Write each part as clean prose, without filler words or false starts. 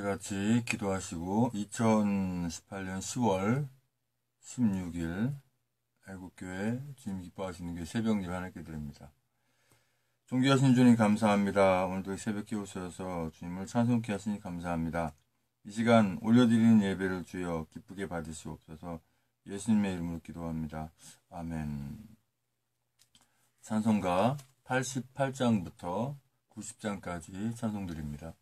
같이 기도하시고 2018년 10월 16일 애국교회 주님 기뻐하시는 교회 새벽 예배 하나님께 드립니다. 존귀하신 주님 감사합니다. 오늘도 새벽에 오셔서 주님을 찬송케 하시니 감사합니다. 이 시간 올려드리는 예배를 주여 기쁘게 받으시옵소서. 예수님의 이름으로 기도합니다. 아멘. 찬송가 88장부터 90장까지 찬송드립니다.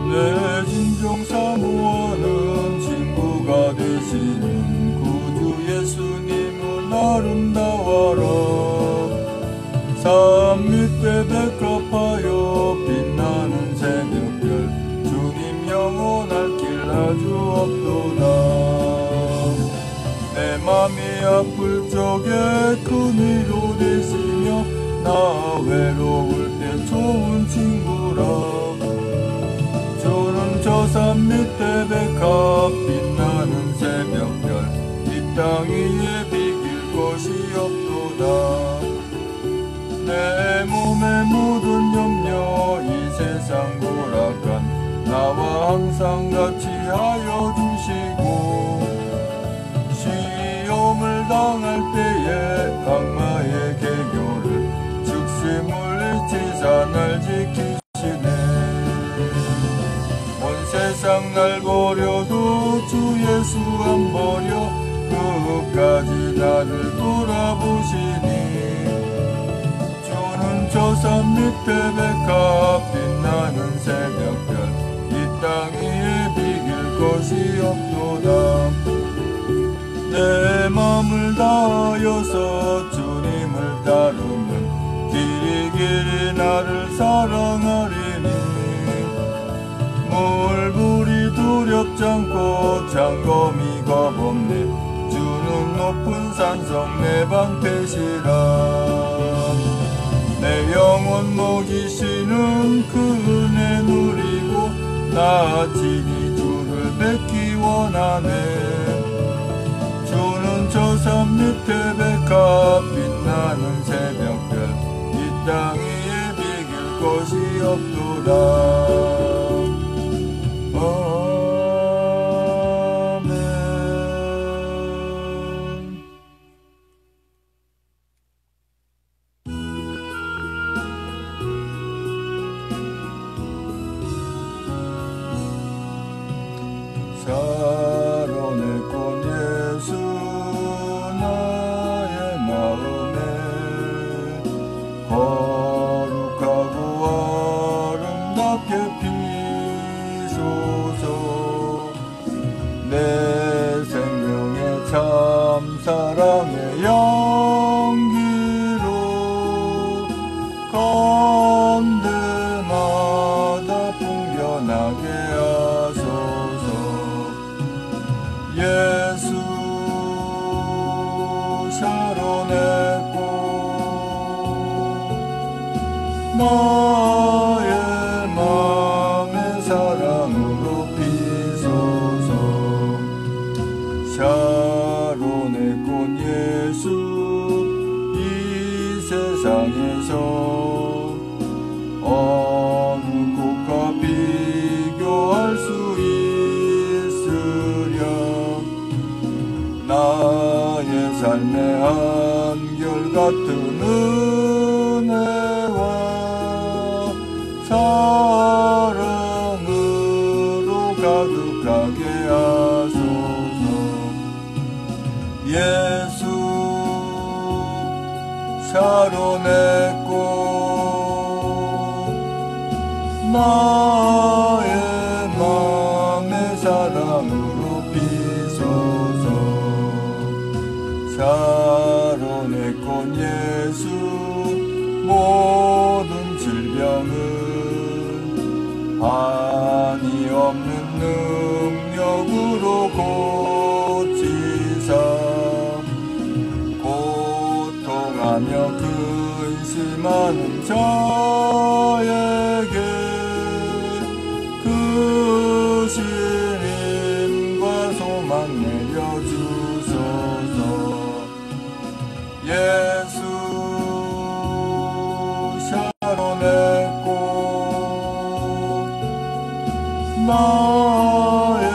내 진정 사모하는 친구가 되시는 구주 예수님은 아름다워라. 산 밑에 백합하여 빛나는 새벽별 주님 영원할 길 아주 없도다. 내 맘이 아플 적에 큰 위로 되시며 나 외로울 때 좋은 친구라. 저 산 밑에 백합 빛나는 새벽별 이 땅 위에 비길 것이 없도다. 내 몸에 묻은 염려 이 세상 고락한 나와 항상 같이 하여 주시고 시험을 당할 때에 악마의 계교를 즉시 물리치사 날 지키시네. 세상 날 버려도 주 예수 안 버려 끝까지 나를 돌아보시니 주는 저 산 밑에 백합 빛나는 새벽별 이 땅 위에 비길 것이 없도다. 내 맘을 다하여서 주님을 따르면 길이 나를 사랑하리니 물불이 두렵지 않고 장검이 겁없네. 주는 높은 산성 내 방패시라. 내 영혼 먹이시는 그 은혜 누리고 나 친히 주를 뵙기 원하네. 주는 저 산 밑에 백합 빛나는 새벽별 이 땅 위에 비길 것이 없도다. 샤론의 꽃 예수 나의 마음에 거룩하고 아름답게 피소서. 내 생명의 참 사랑의 향기로 건대마다 풍겨나게 하소서. 예수 샤론의 꽃 나의 맘의 사랑으로 피소서. 샤론의 꽃 예수 이 세상에서 어느 꽃과 비교할 수 있으랴. 나의 삶의 한결같은 은혜와 사랑으로 가득하게 하소서. 예수 샤론의 꽃 나의 맘의 사랑으로 피소서. 샤론의 꽃 예수 모든 질병은 한이 없는 능력으로 고치사 고통하며 근심하는 자에게 그 주신 힘과 소망 내려주소서. 예수 샤론의 꽃 나의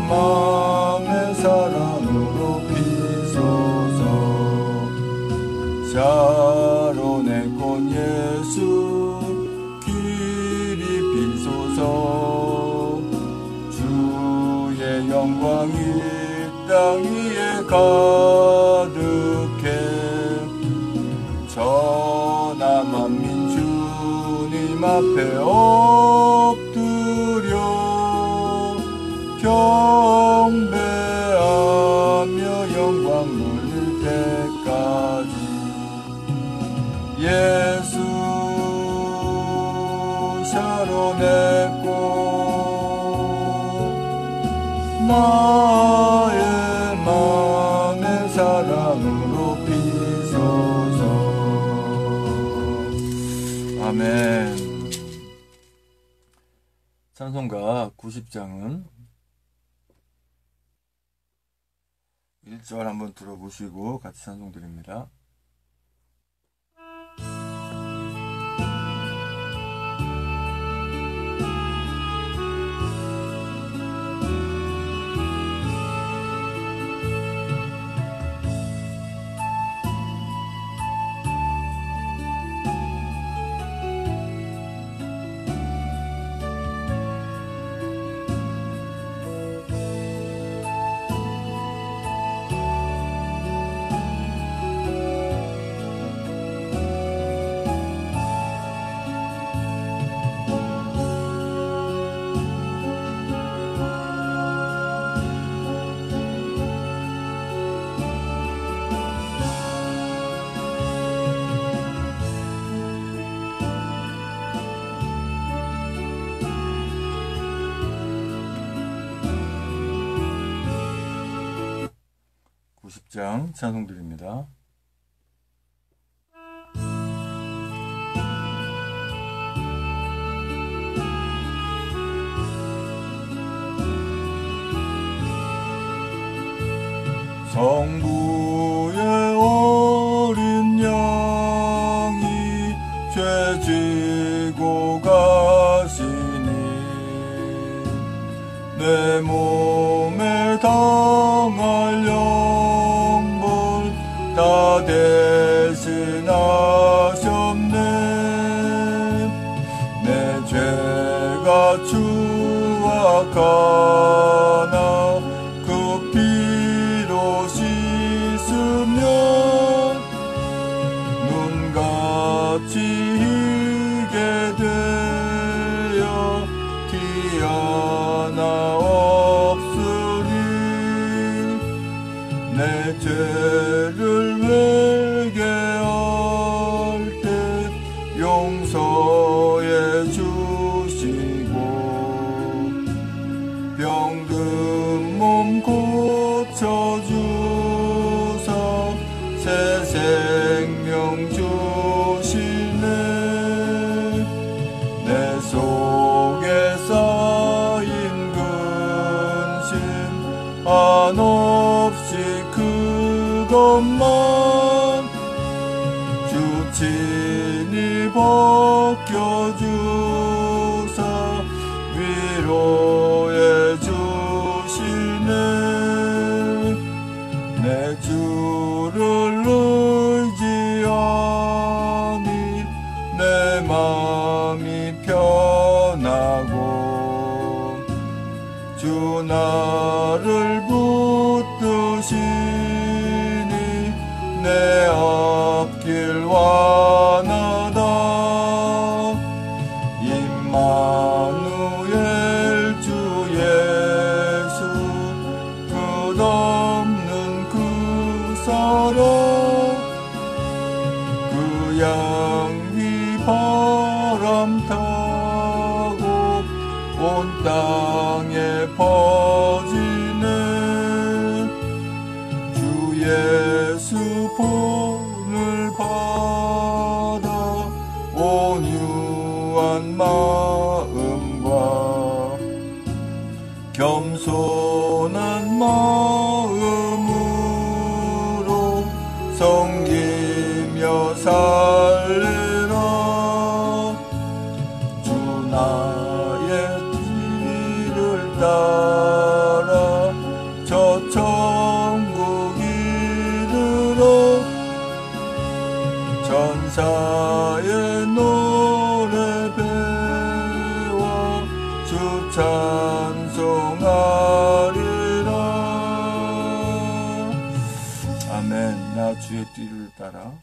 맘의 사랑으로 피소서. 샤론의 꽃 예수 길이 피소서. 주의 영광이 땅 위에 가득해 천하 만민 주님 앞에 엎드려 경배하며 영광 돌릴 때까지 예수 샤론의 꽃 나의 맘의 사랑으로 피소서. 아멘. 찬송가 90장은 1절 한번 들어보시고 같이 찬송 드립니다. 장 찬송 드립니다. 성부의 어린 양이 죄 지고 가시니 내 몸에 당할 다 대신하셨네. 내 죄가 추악하나 그 피로 씻으면 눈같이 희게 되어 티 하나 없으리. 내 죄를 회개할 때 용서해 주시고 병든 몸 고쳐주사 새 생명 주시네. 내 속에 쌓인 근심 한없이 그것만 주 친히 벗겨주사 위로해 주시네. 내 주를 의지하니 내 마음이 편하고 주 나를 붙드시니 내 앞길 완하다. 임마누엘 주 예수 끝없는 그 사랑 그 양이 바람 타고 온 땅에 퍼지네. 주 예수 본을 받아 온유한 마음과 겸손한 마음으로 섬기며 살리라. 주 나의 길을 따라 저 천국 이르러 천사의 노래 배워 주 찬송하리라. 아멘. 나 주의 뒤를 따라,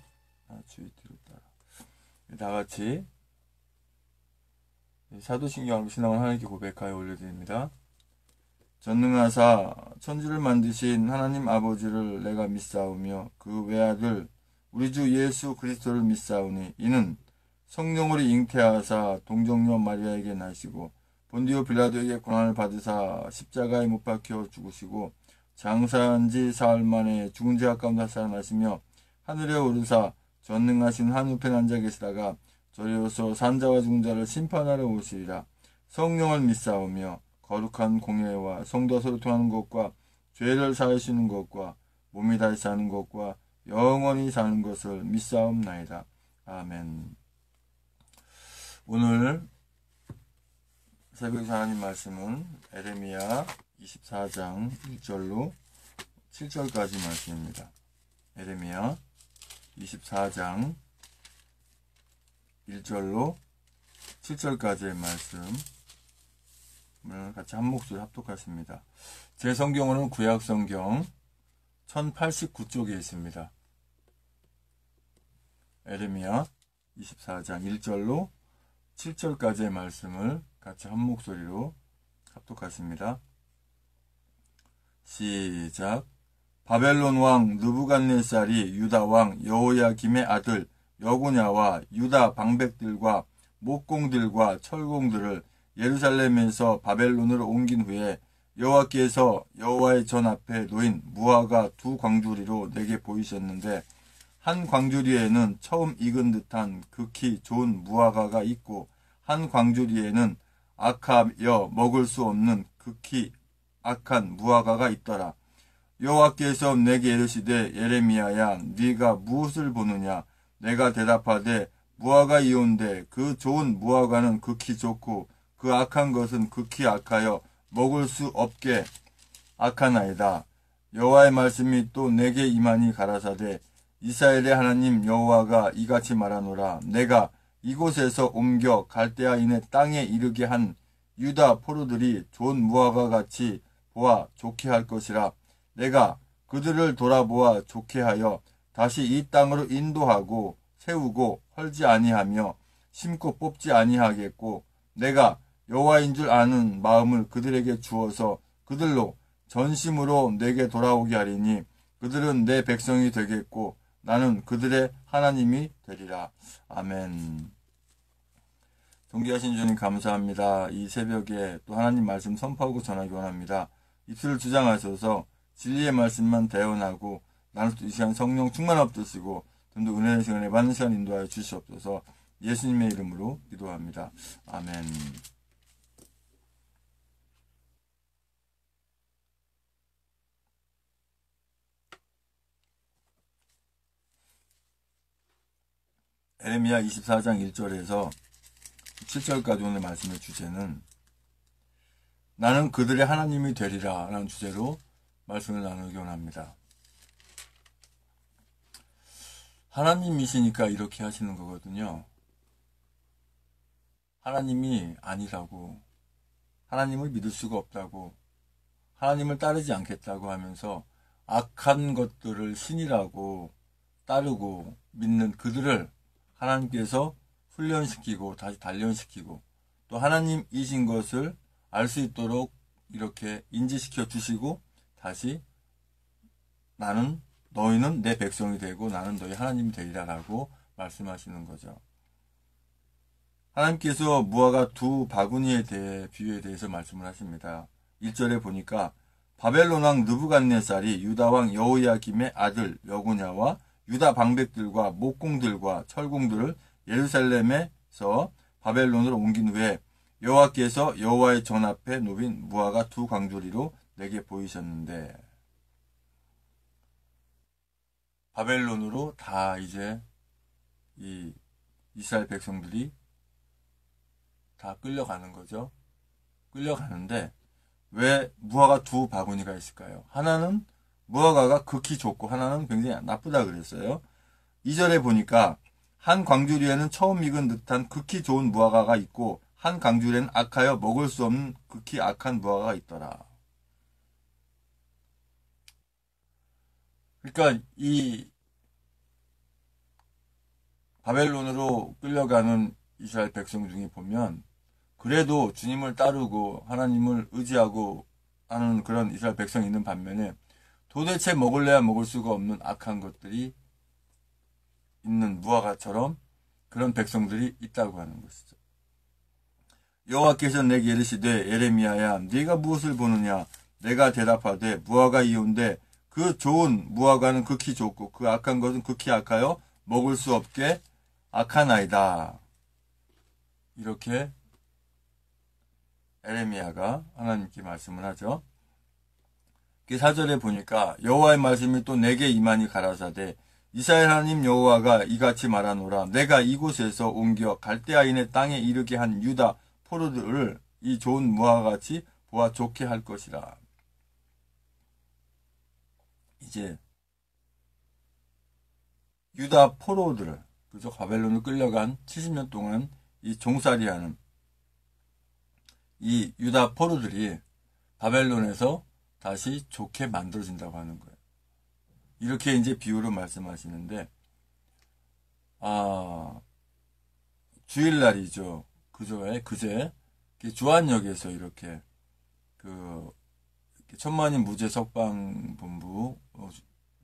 나 주의 뒤를 따라. 다같이 사도신경으로 신앙을 하나님께 고백하여 올려드립니다. 전능하사 천지를 만드신 하나님 아버지를 내가 믿사오며 그 외아들 우리 주 예수 그리스도를 믿사오니 이는 성령으로 잉태하사 동정녀 마리아에게 나시고 본디오 빌라도에게 고난을 받으사 십자가에 못 박혀 죽으시고 장사한 지 사흘 만에 죽은 자 가운데 살아나시며 하늘에 오르사 전능하신 하늘편 앉아 계시다가 저리로서 산자와 죽은 자를 심판하러 오시리라. 성령을 믿사오며 거룩한 공예와 성도와 소통하는 것과 죄를 사하시는 것과 몸이 다시 사는 것과 영원히 사는 것을 믿사옵나이다. 아멘. 오늘 새벽 하나님 말씀은 에레미야 24장 1절로 7절까지 말씀입니다. 에레미야 24장 1절로 7절까지의 말씀을 같이 한 목소리 합독하십니다. 제 성경으로는 구약성경 1089쪽에 있습니다. 에레미야 24장 1절로 7절까지의 말씀을 같이 한 목소리로 합독하십니다. 시작. 바벨론 왕 느부갓네살이 유다 왕 여호야김의 아들 여고냐와 유다 방백들과 목공들과 철공들을 예루살렘에서 바벨론으로 옮긴 후에 여호와께서 여호와의 전 앞에 놓인 무화과 두 광주리로 내게 보이셨는데 한 광주리에는 처음 익은 듯한 극히 좋은 무화과가 있고 한 광주리에는 악하여 먹을 수 없는 극히 악한 무화과가 있더라. 여호와께서 내게 이르시되 예레미야야 네가 무엇을 보느냐. 내가 대답하되 무화과이온데 그 좋은 무화과는 극히 좋고 그 악한 것은 극히 악하여 먹을 수 없게 악하나이다. 여호와의 말씀이 또 내게 임하니 가라사대 이스라엘의 하나님 여호와가 이같이 말하노라. 내가 이곳에서 옮겨 갈대아인의 땅에 이르게 한 유다 포로들이 좋은 무화과 같이 보아 좋게 할 것이라. 내가 그들을 돌아보아 좋게 하여 다시 이 땅으로 인도하고 세우고 헐지 아니하며 심고 뽑지 아니하겠고 내가 여호와인 줄 아는 마음을 그들에게 주어서 그들로 전심으로 내게 돌아오게 하리니 그들은 내 백성이 되겠고 나는 그들의 하나님이 되리라. 아멘. 존귀하신 주님 감사합니다. 이 새벽에 또 하나님 말씀 선포하고 전하기 원합니다. 입술을 주장하셔서 진리의 말씀만 대언하고 나는 이 시간 성령 충만 없으시고 좀 더 은혜의 시간에 받는 시간 인도하여 주시옵소서. 예수님의 이름으로 기도합니다. 아멘. 에레미야 24장 1절에서 7절까지 오늘 말씀의 주제는 나는 그들의 하나님이 되리라 라는 주제로 말씀을 나누기 원합니다. 하나님이시니까 이렇게 하시는 거거든요. 하나님이 아니라고, 하나님을 믿을 수가 없다고, 하나님을 따르지 않겠다고 하면서 악한 것들을 신이라고 따르고 믿는 그들을 하나님께서 훈련시키고 다시 단련시키고 또 하나님이신 것을 알 수 있도록 이렇게 인지시켜 주시고 다시 너희는 내 백성이 되고 나는 너희 하나님이 되리라 라고 말씀하시는 거죠. 하나님께서 무화과 두 바구니에 대해 비유에 대해서 말씀을 하십니다. 1절에 보니까 바벨론 왕 느부갓네살이 유다 왕 여호야김의 아들 여고냐와 유다 방백들과 목공들과 철공들을 예루살렘에서 바벨론으로 옮긴 후에 여호와께서 여호와의 전 앞에 놓인 무화과 두 광주리로 내게 보이셨는데, 바벨론으로 다 이제 이 이스라엘 백성들이 다 끌려가는 거죠. 끌려가는데 왜 무화과 두 바구니가 있을까요? 하나는 무화과가 극히 좋고 하나는 굉장히 나쁘다 그랬어요. 2절에 보니까 한 광주리에는 처음 익은 듯한 극히 좋은 무화과가 있고 한 광주리에는 악하여 먹을 수 없는 극히 악한 무화과가 있더라. 그러니까 이 바벨론으로 끌려가는 이스라엘 백성 중에 보면 그래도 주님을 따르고 하나님을 의지하고 하는 그런 이스라엘 백성이 있는 반면에 도대체 먹을래야 먹을 수가 없는 악한 것들이 있는 무화과처럼 그런 백성들이 있다고 하는 것이죠. 여호와께서 내게 이르시되 예레미야야 네가 무엇을 보느냐. 내가 대답하되 무화과 이온데 그 좋은 무화과는 극히 좋고 그 악한 것은 극히 악하여 먹을 수 없게 악하나이다. 이렇게 에레미야가 하나님께 말씀을 하죠. 4절에 보니까 여호와의 말씀이 또 내게 임하니 가라사대 이스라엘 하나님 여호와가 이같이 말하노라. 내가 이곳에서 옮겨 갈대아인의 땅에 이르게 한 유다 포로들을 이 좋은 무화과같이 보아 좋게 할 것이라. 이제 유다 포로들을, 그죠? 바벨론을 끌려간 70년 동안 이 종살이하는 이 유다 포로들이 바벨론에서 다시 좋게 만들어진다고 하는 거예요. 이렇게 이제 비유로 말씀하시는데, 주일날이죠. 그제 주안역에서 이렇게 천만인 무죄 석방 본부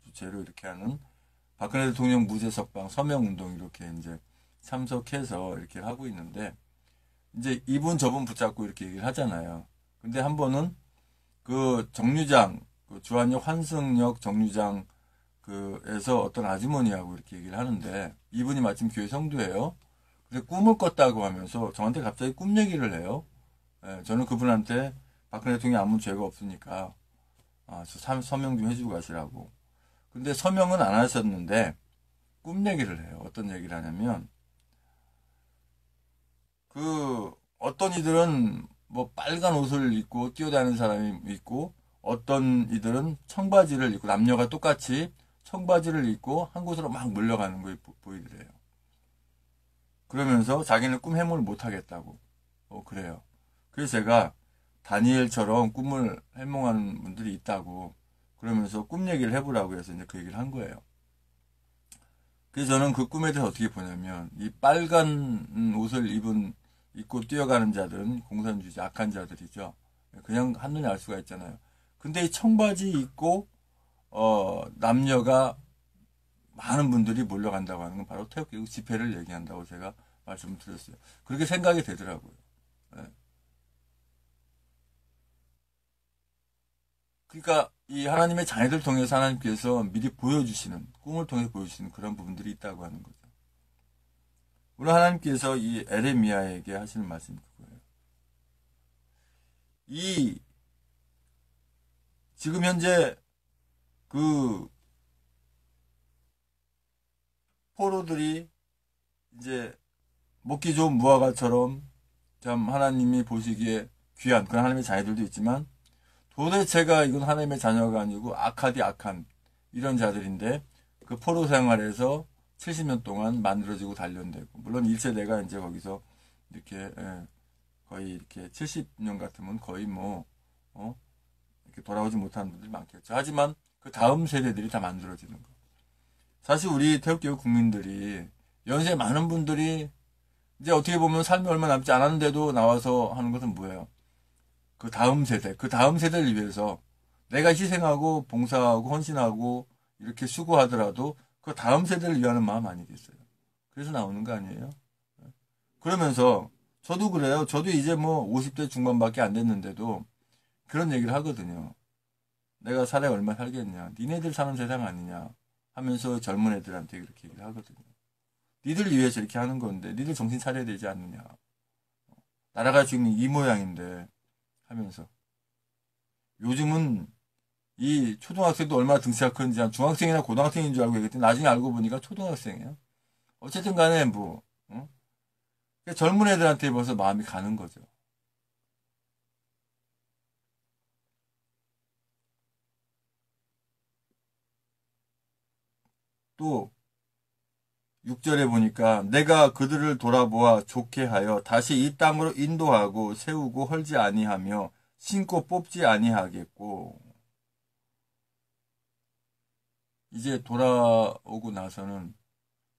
주체로 이렇게 하는 박근혜 대통령 무죄 석방 서명 운동 이렇게 이제 참석해서 이렇게 하고 있는데, 이제 이분 저분 붙잡고 이렇게 얘기를 하잖아요. 근데 한 번은 그 정류장, 주안역 환승역 정류장 에서 어떤 아주머니하고 이렇게 얘기를 하는데, 이분이 마침 교회 성도예요. 근데 꿈을 꿨다고 하면서 저한테 갑자기 꿈 얘기를 해요. 저는 그분한테 박근혜 대통령이 아무 죄가 없으니까 저 서명 좀 해주고 가시라고. 근데 서명은 안 하셨는데 꿈 얘기를 해요. 어떤 얘기를 하냐면, 어떤 이들은 뭐 빨간 옷을 입고 뛰어다니는 사람이 있고, 어떤 이들은 청바지를 입고, 남녀가 똑같이 청바지를 입고 한 곳으로 막 몰려가는 거 보이더래요. 그러면서 자기는 꿈 해몽을 못 하겠다고. 그래요. 그래서 제가 다니엘처럼 꿈을 해몽하는 분들이 있다고, 그러면서 꿈 얘기를 해보라고 해서 이제 그 얘기를 한 거예요. 그래서 저는 그 꿈에 대해서 어떻게 보냐면, 이 빨간 옷을 입고 뛰어가는 자들은 공산주의자, 악한 자들이죠. 그냥 한눈에 알 수가 있잖아요. 근데 이 청바지 입고, 남녀가 많은 분들이 몰려간다고 하는 건 바로 태극기 집회를 얘기한다고 제가 말씀을 드렸어요. 그렇게 생각이 되더라고요. 네. 그러니까 이 하나님의 자녀들 통해서 하나님께서 미리 보여주시는, 꿈을 통해서 보여주시는 그런 부분들이 있다고 하는 거죠. 오늘 하나님께서 이 에레미야에게 하시는 말씀이 그거예요. 지금 현재 포로들이 이제 먹기 좋은 무화과처럼 참 하나님이 보시기에 귀한 그런 하나님의 자녀들도 있지만, 도대체가 이건 하나님의 자녀가 아니고 악하디 악한 이런 자들인데, 그 포로 생활에서 70년 동안 만들어지고 단련되고, 물론 1세대가 이제 거기서 이렇게 거의 이렇게 70년 같으면 거의 이렇게 돌아오지 못하는 분들이 많겠죠. 하지만 그 다음 세대들이 다 만들어지는 거. 사실 우리 태극교회 국민들이, 연세 많은 분들이 이제 어떻게 보면 삶이 얼마 남지 않았는데도 나와서 하는 것은 뭐예요? 그 다음 세대를 위해서 내가 희생하고 봉사하고 헌신하고 이렇게 수고하더라도 그 다음 세대를 위하는 마음 아니겠어요? 그래서 나오는 거 아니에요? 그러면서 저도 그래요. 저도 이제 50대 중반밖에 안 됐는데도 그런 얘기를 하거든요. 내가 살아야 얼마 살겠냐. 니네들 사는 세상 아니냐 하면서 젊은 애들한테 그렇게 얘기를 하거든요. 니들 위해서 이렇게 하는 건데 니들 정신 차려야 되지 않느냐. 나라가 지금 이 모양인데 하면서 요즘은 이 초등학생도 얼마나 등치가 큰지 한 중학생이나 고등학생인 줄 알고 얘기했더니 나중에 알고 보니까 초등학생이에요. 어쨌든 간에 뭐 젊은 애들한테 벌써 마음이 가는 거죠. 또 6절에 보니까 내가 그들을 돌아보아 좋게 하여 다시 이 땅으로 인도하고 세우고 헐지 아니하며 심고 뽑지 아니하겠고 이제 돌아오고 나서는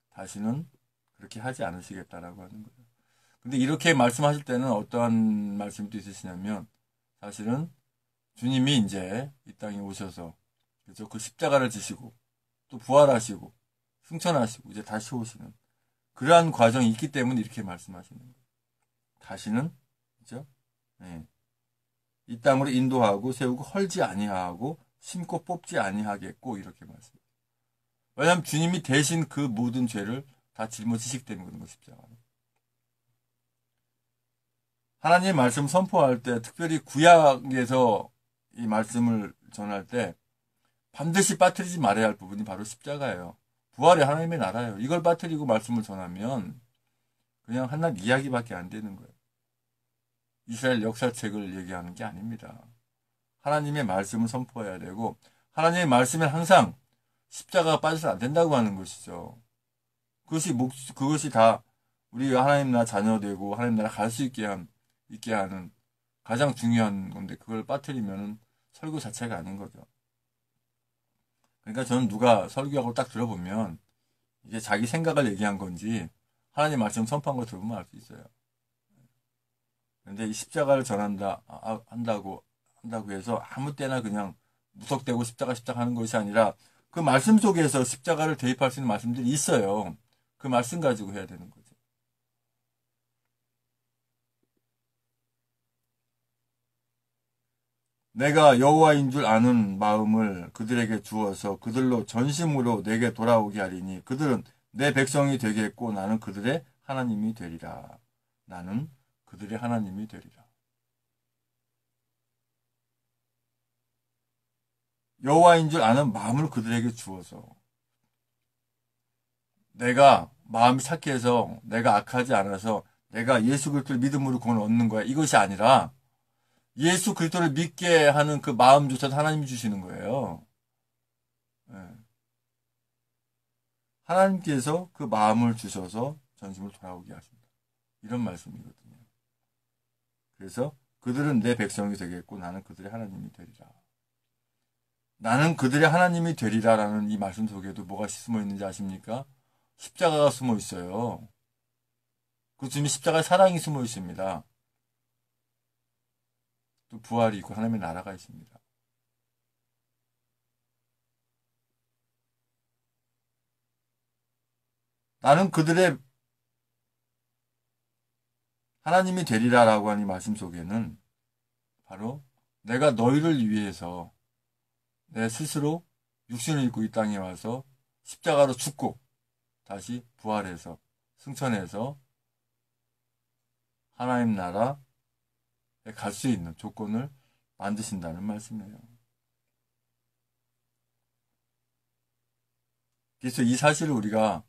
다시는 그렇게 하지 않으시겠다라고 하는 거예요. 근데 이렇게 말씀하실 때는 어떠한 말씀도 있으시냐면 사실은 주님이 이제 이 땅에 오셔서 그래서 그 십자가를 지시고 또 부활하시고 승천하시고 이제 다시 오시는 그러한 과정이 있기 때문에 이렇게 말씀하시는 거예요. 다시는 그죠? 네. 이 땅으로 인도하고 세우고 헐지 아니하고 심고 뽑지 아니하겠고 이렇게 말씀해요. 왜냐하면 주님이 대신 그 모든 죄를 다 짊어지시기 때문에 그런 것입니다. 하나님의 말씀 선포할 때 특별히 구약에서 이 말씀을 전할 때 반드시 빠뜨리지 말아야 할 부분이 바로 십자가예요. 부활이 하나님의 나라예요. 이걸 빠뜨리고 말씀을 전하면 그냥 한낱 이야기밖에 안 되는 거예요. 이스라엘 역사책을 얘기하는 게 아닙니다. 하나님의 말씀을 선포해야 되고 하나님의 말씀은 항상 십자가가 빠져서 안 된다고 하는 것이죠. 그것이 다 우리가 하나님 나라 자녀 되고 하나님 나라 갈 수 있게 하는 가장 중요한 건데 그걸 빠뜨리면은 설교 자체가 아닌 거죠. 그러니까 저는 누가 설교하고 딱 들어보면 이게 자기 생각을 얘기한 건지 하나님 말씀 선포한 걸 들어보면 알 수 있어요. 그런데 이 십자가를 한다고 해서 아무 때나 그냥 무턱대고 십자가 하는 것이 아니라 그 말씀 속에서 십자가를 대입할 수 있는 말씀들이 있어요. 그 말씀 가지고 해야 되는 거죠. 내가 여호와인 줄 아는 마음을 그들에게 주어서 그들로 전심으로 내게 돌아오게 하리니 그들은 내 백성이 되겠고 나는 그들의 하나님이 되리라. 나는 그들의 하나님이 되리라. 여호와인 줄 아는 마음을 그들에게 주어서 내가 마음이 착해서 내가 악하지 않아서 내가 예수 그리스도를 믿음으로 구원을 얻는 거야. 이것이 아니라 예수 그리스도를 믿게 하는 그 마음조차도 하나님이 주시는 거예요. 하나님께서 그 마음을 주셔서 전심을 돌아오게 하신다. 이런 말씀이거든요. 그래서 그들은 내 백성이 되겠고 나는 그들의 하나님이 되리라. 나는 그들의 하나님이 되리라라는 이 말씀 속에도 뭐가 숨어 있는지 아십니까? 십자가가 숨어 있어요. 그 주님의 십자가에 사랑이 숨어 있습니다. 또 부활이 있고 하나님의 나라가 있습니다. 나는 그들의 하나님이 되리라라고 하는 이 말씀 속에는 바로 내가 너희를 위해서 내 스스로 육신을 입고 이 땅에 와서 십자가로 죽고 다시 부활해서 승천해서 하나님 나라에 갈 수 있는 조건을 만드신다는 말씀이에요. 그래서 이 사실을 우리가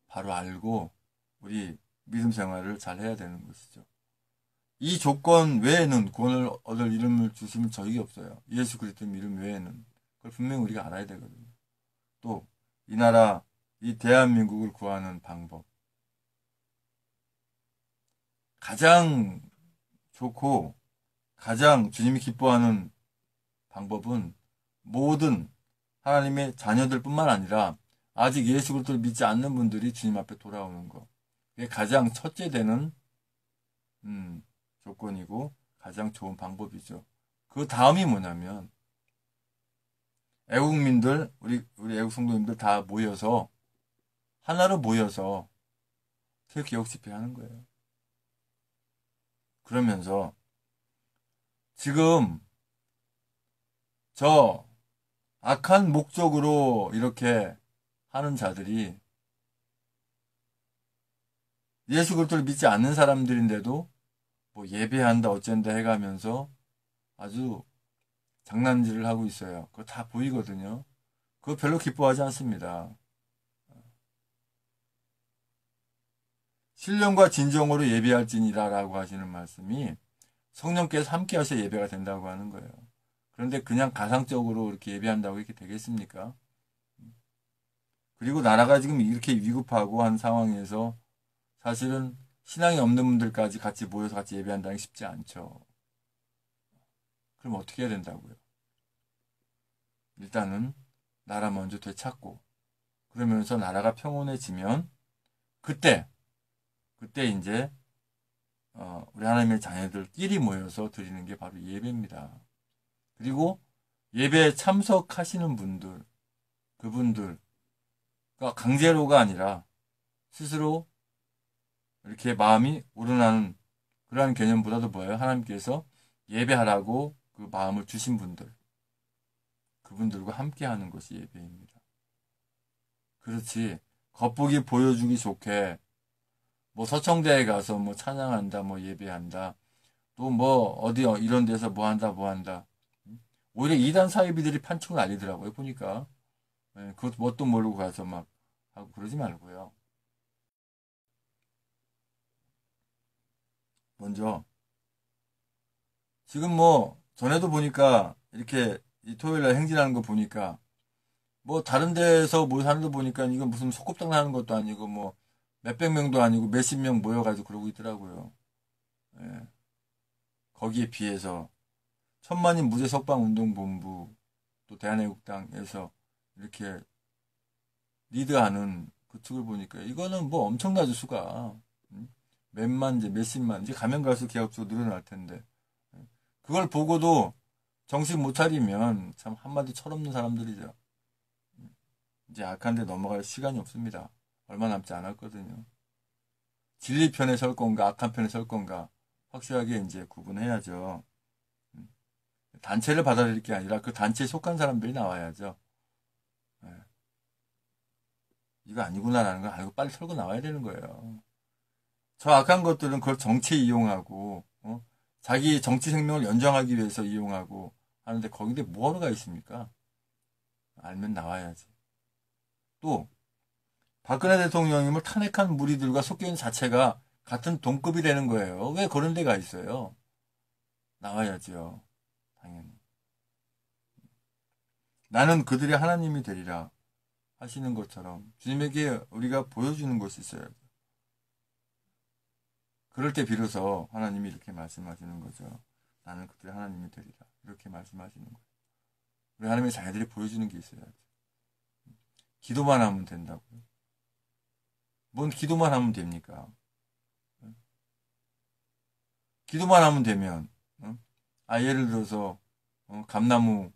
바로 알고 우리 믿음 생활을 잘 해야 되는 것이죠. 이 조건 외에는 구원을 얻을 이름을 주시면 적이 없어요. 예수 그리스도 이름 외에는. 그걸 분명히 우리가 알아야 되거든요. 또 이 나라, 이 대한민국을 구하는 방법. 가장 좋고 가장 주님이 기뻐하는 방법은 모든 하나님의 자녀들 뿐만 아니라 아직 예수 그리스도를 믿지 않는 분들이 주님 앞에 돌아오는 것. 그게 가장 첫째 되는 조건이고 가장 좋은 방법이죠. 그 다음이 뭐냐면 애국민들, 우리 애국 성도님들 다 모여서 하나로 모여서 기억 집회하는 거예요. 그러면서 지금 저 악한 목적으로 이렇게 하는 자들이 예수 그리스도를 믿지 않는 사람들인데도 뭐 예배한다 어쩐다 해가면서 아주 장난질을 하고 있어요. 그거 다 보이거든요. 그거 별로 기뻐하지 않습니다. 신령과 진정으로 예배할지니라라고 하시는 말씀이 성령께서 함께 하셔야 예배가 된다고 하는 거예요. 그런데 그냥 가상적으로 이렇게 예배한다고 이렇게 되겠습니까? 그리고 나라가 지금 이렇게 위급하고 한 상황에서 사실은 신앙이 없는 분들까지 같이 모여서 같이 예배한다는 게 쉽지 않죠. 그럼 어떻게 해야 된다고요? 일단은 나라 먼저 되찾고 그러면서 나라가 평온해지면 그때 이제 우리 하나님의 자녀들끼리 모여서 드리는 게 바로 예배입니다. 그리고 예배에 참석하시는 분들, 그분들, 그러니까 강제로가 아니라 스스로 이렇게 마음이 우러나는 그러한 개념보다도 뭐예요? 하나님께서 예배하라고 그 마음을 주신 분들, 그분들과 함께 하는 것이 예배입니다. 그렇지. 겉보기 보여주기 좋게 뭐 서청대에 가서 뭐 찬양한다, 뭐 예배한다, 또 뭐 어디 이런 데서 뭐 한다. 오히려 이단 사이비들이 판치고 난리더라고요. 보니까. 그것도 뭣도 모르고 가서 막 하고 그러지 말고요. 먼저 지금 뭐 전에도 보니까 이렇게 이 토요일날 행진하는 거 보니까 뭐 다른 데서 뭐 사는 거 보니까 이건 무슨 소꿉장 하는 것도 아니고 뭐 몇백 명도 아니고 몇십 명 모여가지고 그러고 있더라고요. 예. 거기에 비해서 천만인 무죄석방운동본부 또 대한애국당에서 이렇게 리드하는 그 측을 보니까 이거는 뭐 엄청나죠 수가. 몇만 이제 몇십만 이제 가면 갈수록 계약수가 늘어날 텐데 그걸 보고도 정신 못 차리면 참 한마디 철없는 사람들이죠. 이제 악한 데 넘어갈 시간이 없습니다. 얼마 남지 않았거든요. 진리 편에 설 건가 악한 편에 설 건가 확실하게 이제 구분해야죠. 단체를 받아들일 게 아니라 그 단체에 속한 사람들이 나와야죠. 네. 이거 아니구나라는 걸 알고 빨리 털고 나와야 되는 거예요. 저 악한 것들은 그걸 정치에 이용하고 자기 정치 생명을 연장하기 위해서 이용하고 하는데 거기에 뭐하러가 있습니까? 알면 나와야지. 또 박근혜 대통령님을 탄핵한 무리들과 섞여있는 자체가 같은 동급이라는 거예요. 왜 그런 데가 있어요? 나와야지요. 당연히. 나는 그들이 하나님이 되리라 하시는 것처럼 주님에게 우리가 보여주는 것이 있어요. 그럴 때 비로소 하나님이 이렇게 말씀하시는 거죠. 나는 그들이 하나님이 되리라. 이렇게 말씀하시는 거예요. 우리 하나님의 자녀들이 보여주는 게 있어야죠. 기도만 하면 된다고요. 뭔 기도만 하면 됩니까? 기도만 하면 되면 예를 들어서 감나무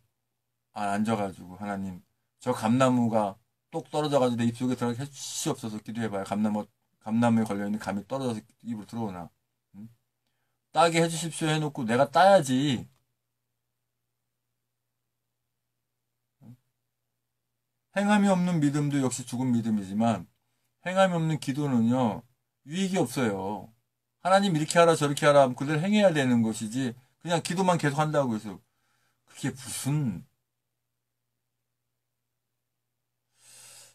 앉아가지고 하나님 저 감나무가 똑 떨어져가지고 내 입속에 들어가게 해주시옵소서 기도해봐요. 감나무에 걸려있는 감이 떨어져서 입으로 들어오나. 따게 해주십시오 해놓고 내가 따야지. 행함이 없는 믿음도 역시 죽은 믿음이지만 행함이 없는 기도는요. 유익이 없어요. 하나님 이렇게 하라 저렇게 하라 하면 그대로 행해야 되는 것이지 그냥 기도만 계속 한다고 해서 그게 무슨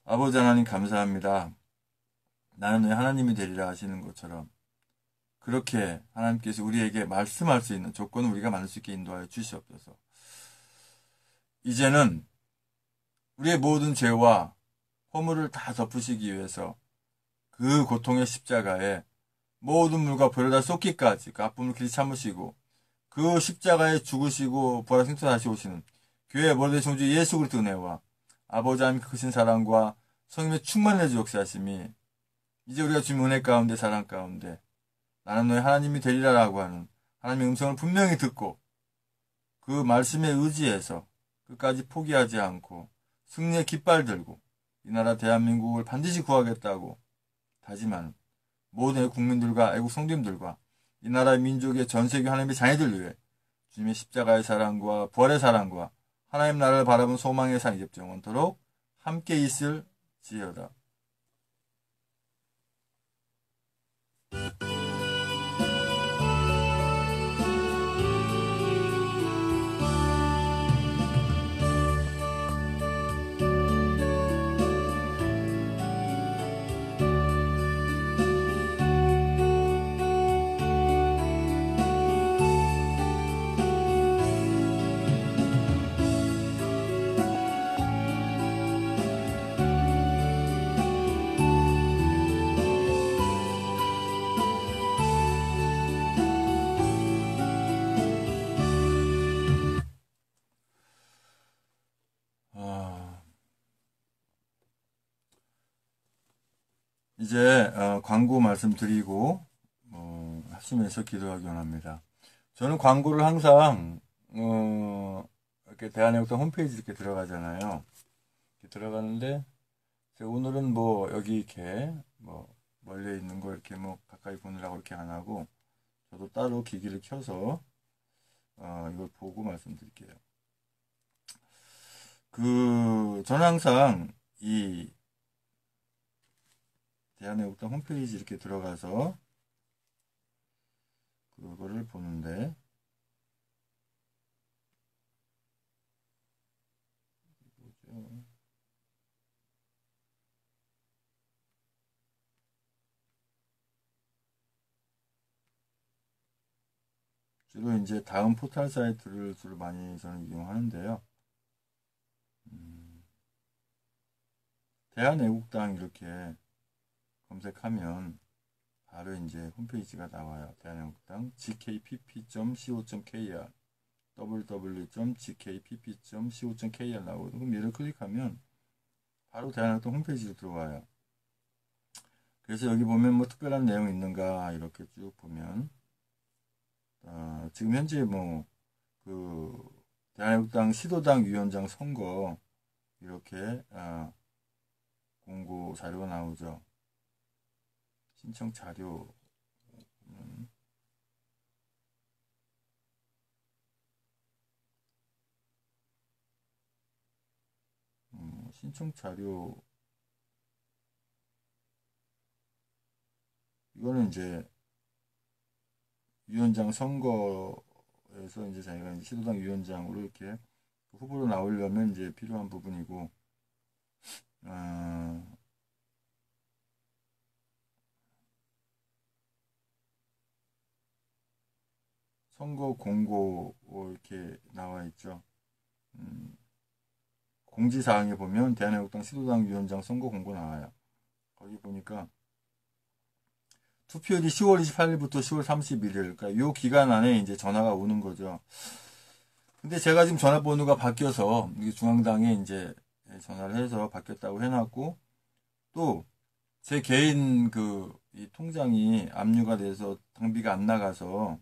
아버지 하나님 감사합니다. 나는 왜 하나님이 되리라 하시는 것처럼 그렇게 하나님께서 우리에게 말씀할 수 있는 조건을 우리가 만들 수 있게 인도하여 주시옵소서. 이제는 우리의 모든 죄와 허물을 다 덮으시기 위해서 그 고통의 십자가에 모든 물과 벌을 다 쏟기까지 그 아픔을 길이 참으시고 그 십자가에 죽으시고 부활하신 다시 오시는 교회의 머리 되신 주 예수 그리스도 은혜와 아버지 하나님 크신 사랑과 성령의 충만해 주 역사하심이 이제 우리가 주님 은혜 가운데 사랑 가운데 나는 너의 하나님이 되리라라고 하는 하나님의 음성을 분명히 듣고 그 말씀에 의지해서 끝까지 포기하지 않고 승리의 깃발 들고 이 나라 대한민국을 반드시 구하겠다고 다짐하는 모든 국민들과 애국 성도님들과 이 나라 민족의 전세계 하나님의 자녀들 위해 주님의 십자가의 사랑과 부활의 사랑과 하나님 나라를 바라본 소망의 상 이제 영원토록 함께 있을지어다. 이제 광고 말씀드리고 합심해서 기도하기 원합니다. 저는 광고를 항상 이렇게 대한애국당 홈페이지 이렇게 들어가잖아요. 이렇게 들어가는데 오늘은 뭐 여기 이렇게 뭐 멀리 있는 거 이렇게 뭐 가까이 보느라고 이렇게 안 하고 저도 따로 기기를 켜서 이걸 보고 말씀드릴게요. 저는 항상 이 대한애국당 홈페이지 이렇게 들어가서 그거를 보는데 주로 이제 다음 포털 사이트를 주로 많이 저는 이용하는데요. 대한애국당 이렇게 검색하면 바로 이제 홈페이지가 나와요. 대한애국당 gkpp.co.kr www.gkpp.co.kr 나오고 그럼 얘를 클릭하면 바로 대한애국당 홈페이지로 들어와요. 그래서 여기 보면 뭐 특별한 내용 있는가 이렇게 쭉 보면 지금 현재 뭐 대한애국당 시도당 위원장 선거 이렇게 공고 자료가 나오죠. 신청 자료 신청 자료 이거는 이제 위원장 선거에서 이제 자기가 이제 시도당 위원장으로 이렇게 후보로 나오려면 이제 필요한 부분이고 선거 공고 이렇게 나와 있죠. 공지사항에 보면 대한애국당 시도당 위원장 선거 공고 나와요. 거기 보니까 투표일이 10월 28일부터 10월 31일, 그러니까 요 기간 안에 이제 전화가 오는 거죠. 근데 제가 지금 전화번호가 바뀌어서 중앙당에 이제 전화를 해서 바뀌었다고 해놨고 또 제 개인 이 통장이 압류가 돼서 당비가 안 나가서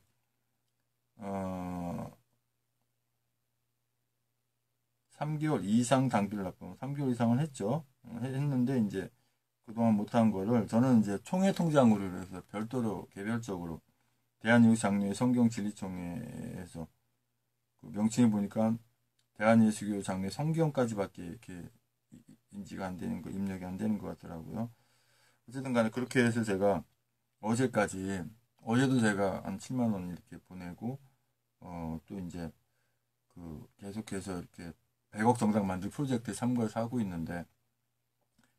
3개월 이상 당비를 납부, 3개월 이상은 했죠. 했는데 이제 그동안 못한 거를 저는 이제 총회 통장으로 해서 별도로 개별적으로 대한예수장로회 성경진리총회에서 명칭에 보니까 대한예수교 장로회 성경까지밖에 이렇게 인지가 안 되는 거, 입력이 안 되는 것 같더라고요. 어쨌든 간에 그렇게 해서 제가 어제도 제가 한 7만 원 이렇게 보내고 또 이제 계속해서 이렇게 100억 정당 만들 프로젝트에 참가해서 하고 있는데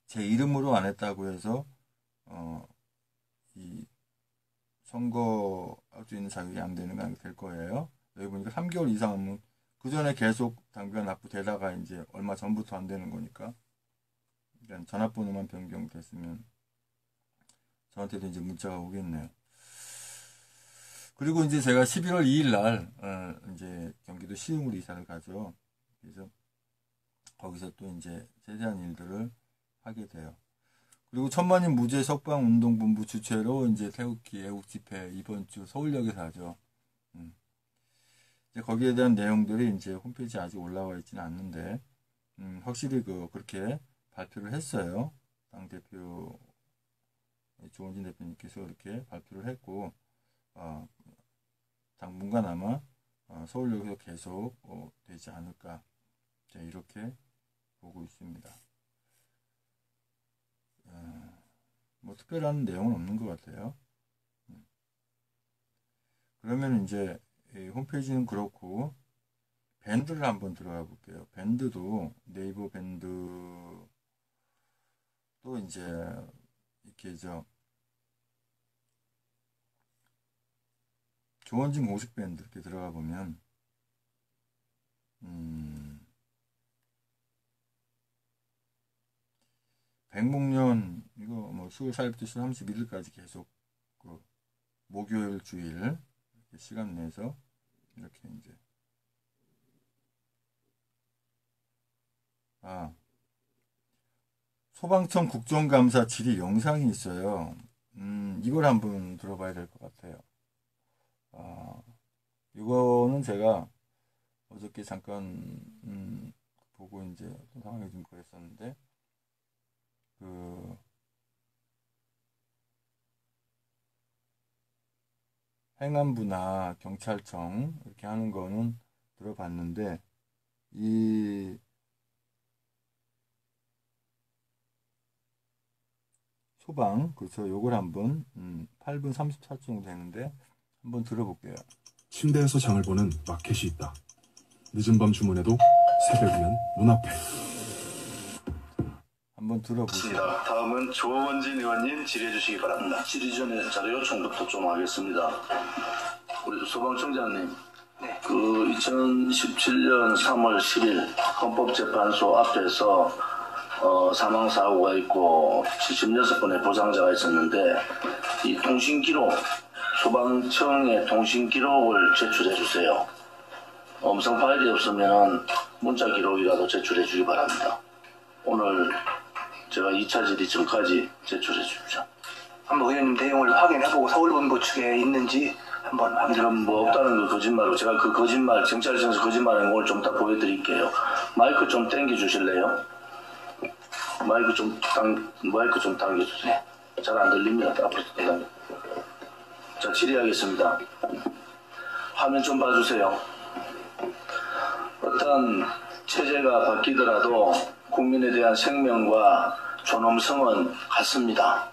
제 이름으로 안 했다고 해서 이 선거할 수 있는 자격이 안 되는 게 될 거예요. 여기 보니까 3개월 이상은 그 전에 계속 당비가 납부되다가 이제 얼마 전부터 안 되는 거니까 그러니까 전화번호만 변경됐으면 저한테도 이제 문자가 오겠네요. 그리고 이제 제가 11월 2일 날 이제 경기도 시흥으로 이사를 가죠. 그래서 거기서 또 이제 세세한 일들을 하게 돼요. 그리고 천만인 무죄 석방운동본부 주최로 이제 태극기 애국 집회 이번 주 서울역에서 하죠. 이제 거기에 대한 내용들이 이제 홈페이지에 아직 올라와 있지는 않는데 확실히 그렇게 발표를 했어요. 당 대표 조원진 대표님께서 이렇게 발표를 했고 당분간 아마 서울역에서 계속 되지 않을까 이렇게 보고 있습니다. 뭐 특별한 내용은 없는 것 같아요. 그러면 이제 홈페이지는 그렇고 밴드를 한번 들어가 볼게요. 밴드도 네이버 밴드 또 이제 이렇게 조원진 공식 밴드 이렇게 들어가 보면 백목련 이거 뭐 10월 4일부터 10월 31일까지 계속 목요일 주일 이렇게 시간 내서 이렇게 이제 소방청 국정감사 질의 영상이 있어요. 이걸 한번 들어봐야 될 것 같아요. 이거는 제가 어저께 잠깐 보고 이제 어떤 상황이 좀 그랬었는데, 행안부나 경찰청 이렇게 하는 거는 들어봤는데, 이 소방, 그렇죠. 요걸 한번 8분 34초 정도 되는데 한번 들어볼게요. 침대에서 장을 보는 마켓이 있다. 늦은 밤 주문해도 새벽이면 문 앞에. 한번 들어보세요. 다음은 조원진 의원님 질의해 주시기 바랍니다. 질의 전에 자료 요청부터 좀 하겠습니다. 우리 소방청장님, 네. 2017년 3월 10일 헌법재판소 앞에서 사망사고가 있고 76번의 부상자가 있었는데, 이 통신기록, 소방청의 통신기록을 제출해 주세요. 음성 파일이 없으면 문자 기록이라도 제출해 주기 바랍니다. 오늘 제가 2차 질의 전까지 제출해 주십시오. 한번 의원님 내용을 확인해보고 서울본부 측에 있는지 한번 확인해보고. 뭐 없다는 거 거짓말로, 제가 그 거짓말, 경찰청에서 거짓말하는 걸 오늘 좀 다 보여드릴게요. 마이크 좀 당겨 주실래요? 마이크 좀 당겨주세요. 잘 안 들립니다. 앞으로 당겨. 자, 질의하겠습니다. 화면 좀 봐주세요. 어떤 체제가 바뀌더라도 국민에 대한 생명과 존엄성은 같습니다.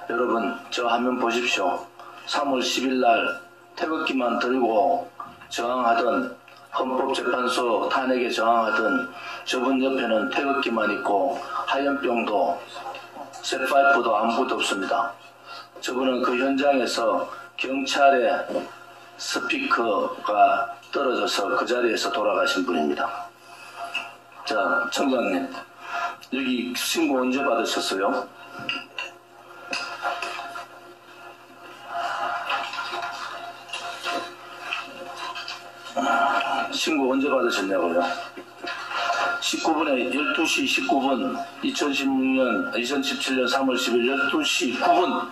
여러분, 저 화면 보십시오. 3월 10일 날 태극기만 들고 저항하던, 헌법재판소 탄핵에 저항하던 저분 옆에는 태극기만 있고 하얀병도 쇠파이프도 아무것도 없습니다. 저분은 그 현장에서 경찰의 스피커가 떨어져서 그 자리에서 돌아가신 분입니다. 자, 청장님, 여기 신고 언제 받으셨어요? 신고 언제 받으셨냐고요? 19분에 12시 19분 2017년 3월 10일 12시 9분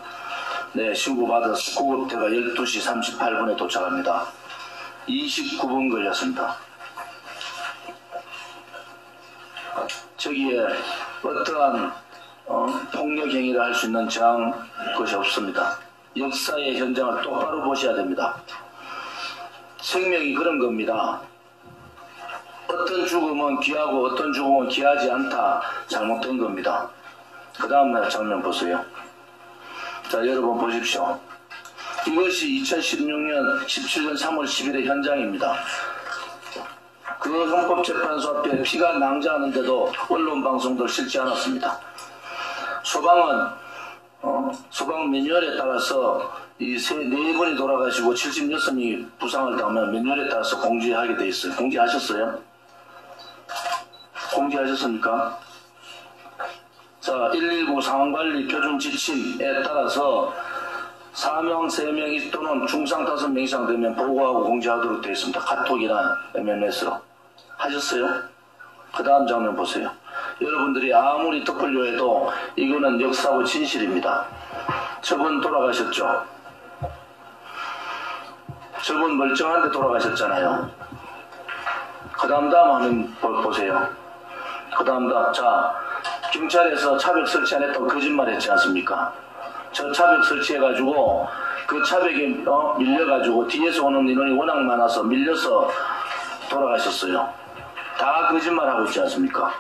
네, 신고 받았고 구급대가 12시 38분에 도착합니다. 29분 걸렸습니다. 저기에 어떠한 폭력 행위를 할 수 있는 저항 것이 없습니다. 역사의 현장을 똑바로 보셔야 됩니다. 생명이 그런 겁니다. 어떤 죽음은 귀하고 어떤 죽음은 귀하지 않다. 잘못된 겁니다. 그 다음날 장면 보세요. 자, 여러분 보십시오. 이것이 2016년 17년 3월 10일의 현장입니다. 그 헌법재판소 앞에 피가 낭자하는데도 언론방송들 싫지 않았습니다. 소방은 소방 매뉴얼에 따라서 이 네 분이 돌아가시고 76명이 부상을 당하면 매뉴얼에 따라서 공지하게 돼 있어요. 공지하셨어요? 공지하셨습니까? 자, 119 상황관리 표준 지침에 따라서 사명 3명이 또는 중상 5명 이상 되면 보고하고 공지하도록 되어 있습니다. 카톡이나 MMS로. 하셨어요? 그 다음 장면 보세요. 여러분들이 아무리 덮으려 해도 이거는 역사고 진실입니다. 저분 돌아가셨죠? 저분 멀쩡한데 돌아가셨잖아요. 그 다음 화면 보세요. 그 다음 자, 경찰에서 차벽 설치 안 했다고 거짓말 했지 않습니까? 저 차벽 설치해가지고 그 차벽에 밀려가지고 뒤에서 오는 인원이 워낙 많아서 밀려서 돌아가셨어요. 다 거짓말하고 있지 않습니까?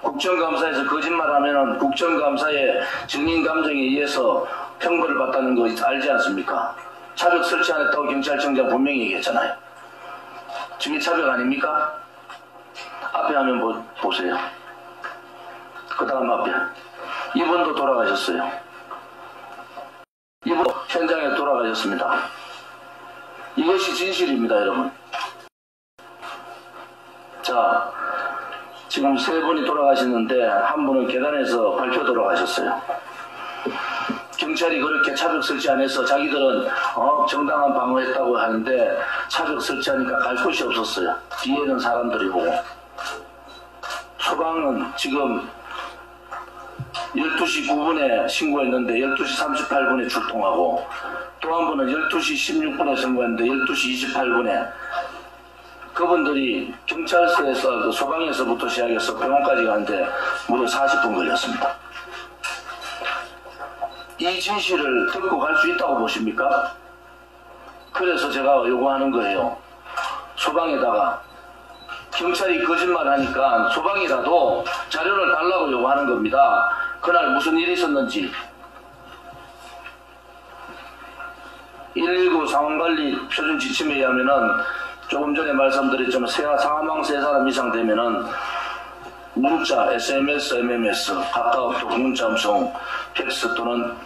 국정감사에서 거짓말하면은 국정감사의 증인 감정에 의해서 평벌을 받다는 거 알지 않습니까? 차벽 설치 안 했다고 경찰청장 분명히 얘기했잖아요. 증인 차벽 아닙니까? 앞에 화면 보세요. 그 다음 앞에 이분도 돌아가셨어요. 이분 현장에 돌아가셨습니다. 이것이 진실입니다, 여러분. 자, 지금 3분이 돌아가셨는데 한 분은 계단에서 밟혀 돌아가셨어요. 경찰이 그렇게 차벽 설치 안 해서 자기들은 정당한 방어했다고 하는데 차벽 설치하니까 갈 곳이 없었어요. 뒤에는 사람들이 보고. 소방은 지금 12시 9분에 신고했는데 12시 38분에 출동하고 또 한 번은 12시 16분에 신고했는데 12시 28분에 그분들이 경찰서에서 그 소방에서부터 시작해서 병원까지 가는데 무려 40분 걸렸습니다. 이 진실을 듣고 갈 수 있다고 보십니까? 그래서 제가 요구하는 거예요. 소방에다가 경찰이 거짓말하니까 소방이라도 자료를 달라고 요구하는 겁니다. 그날 무슨 일이 있었는지 119 상황관리 표준 지침에 의하면은 조금 전에 말씀드렸지만 사망 3사람 이상 되면은 문자, SMS, MMS, 카카오톡, 문자 음성, 팩스 또는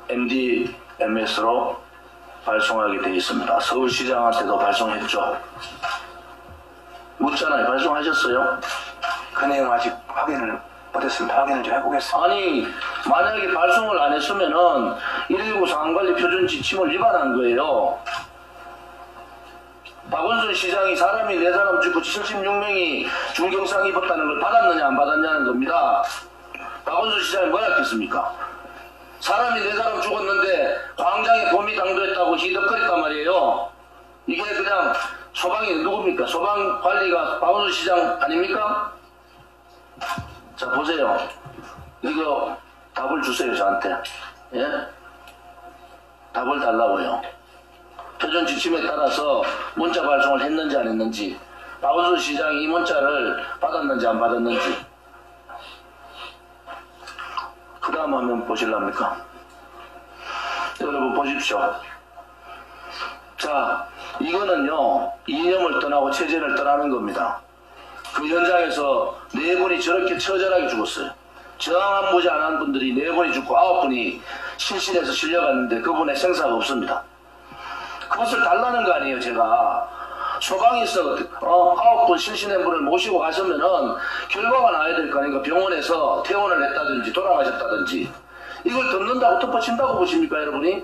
MDMS로 발송하게 되어 있습니다. 서울시장한테도 발송했죠. 묻잖아요. 발송하셨어요? 그 내용 아직 확인을 못했습니다. 확인을 좀 해보겠습니다. 아니 만약에 발송을 안 했으면은 119 상황관리 표준 지침을 위반한 거예요. 박원순 시장이 사람이 4사람 죽고 76명이 중경상 입었다는 걸 받았느냐 안 받았냐는 겁니다. 박원순 시장이 뭐라 했겠습니까? 사람이 4사람 죽었는데 광장에 봄이 당도했다고 희덕거렸단 말이에요. 이게 그냥 소방이 누굽니까? 소방 관리가 박원순 시장 아닙니까? 자 보세요. 이거 답을 주세요 저한테. 예? 답을 달라고요. 표준 지침에 따라서 문자 발송을 했는지 안 했는지, 박원순 시장이 이 문자를 받았는지 안 받았는지. 그 다음 화면 보실랍니까? 여러분 보십시오. 자, 이거는요 이념을 떠나고 체제를 떠나는 겁니다. 그 현장에서 4분이 저렇게 처절하게 죽었어요. 저항 한 모지 안 한 분들이 4분이 죽고 9분이 실신해서 실려갔는데 그분의 생사가 없습니다. 그것을 달라는 거 아니에요. 제가 소방에서 9분 실신한 분을 모시고 가시면은 결과가 나야 될 거 아닙니까? 병원에서 퇴원을 했다든지 돌아가셨다든지. 이걸 덮는다고 덮어친다고 보십니까 여러분이?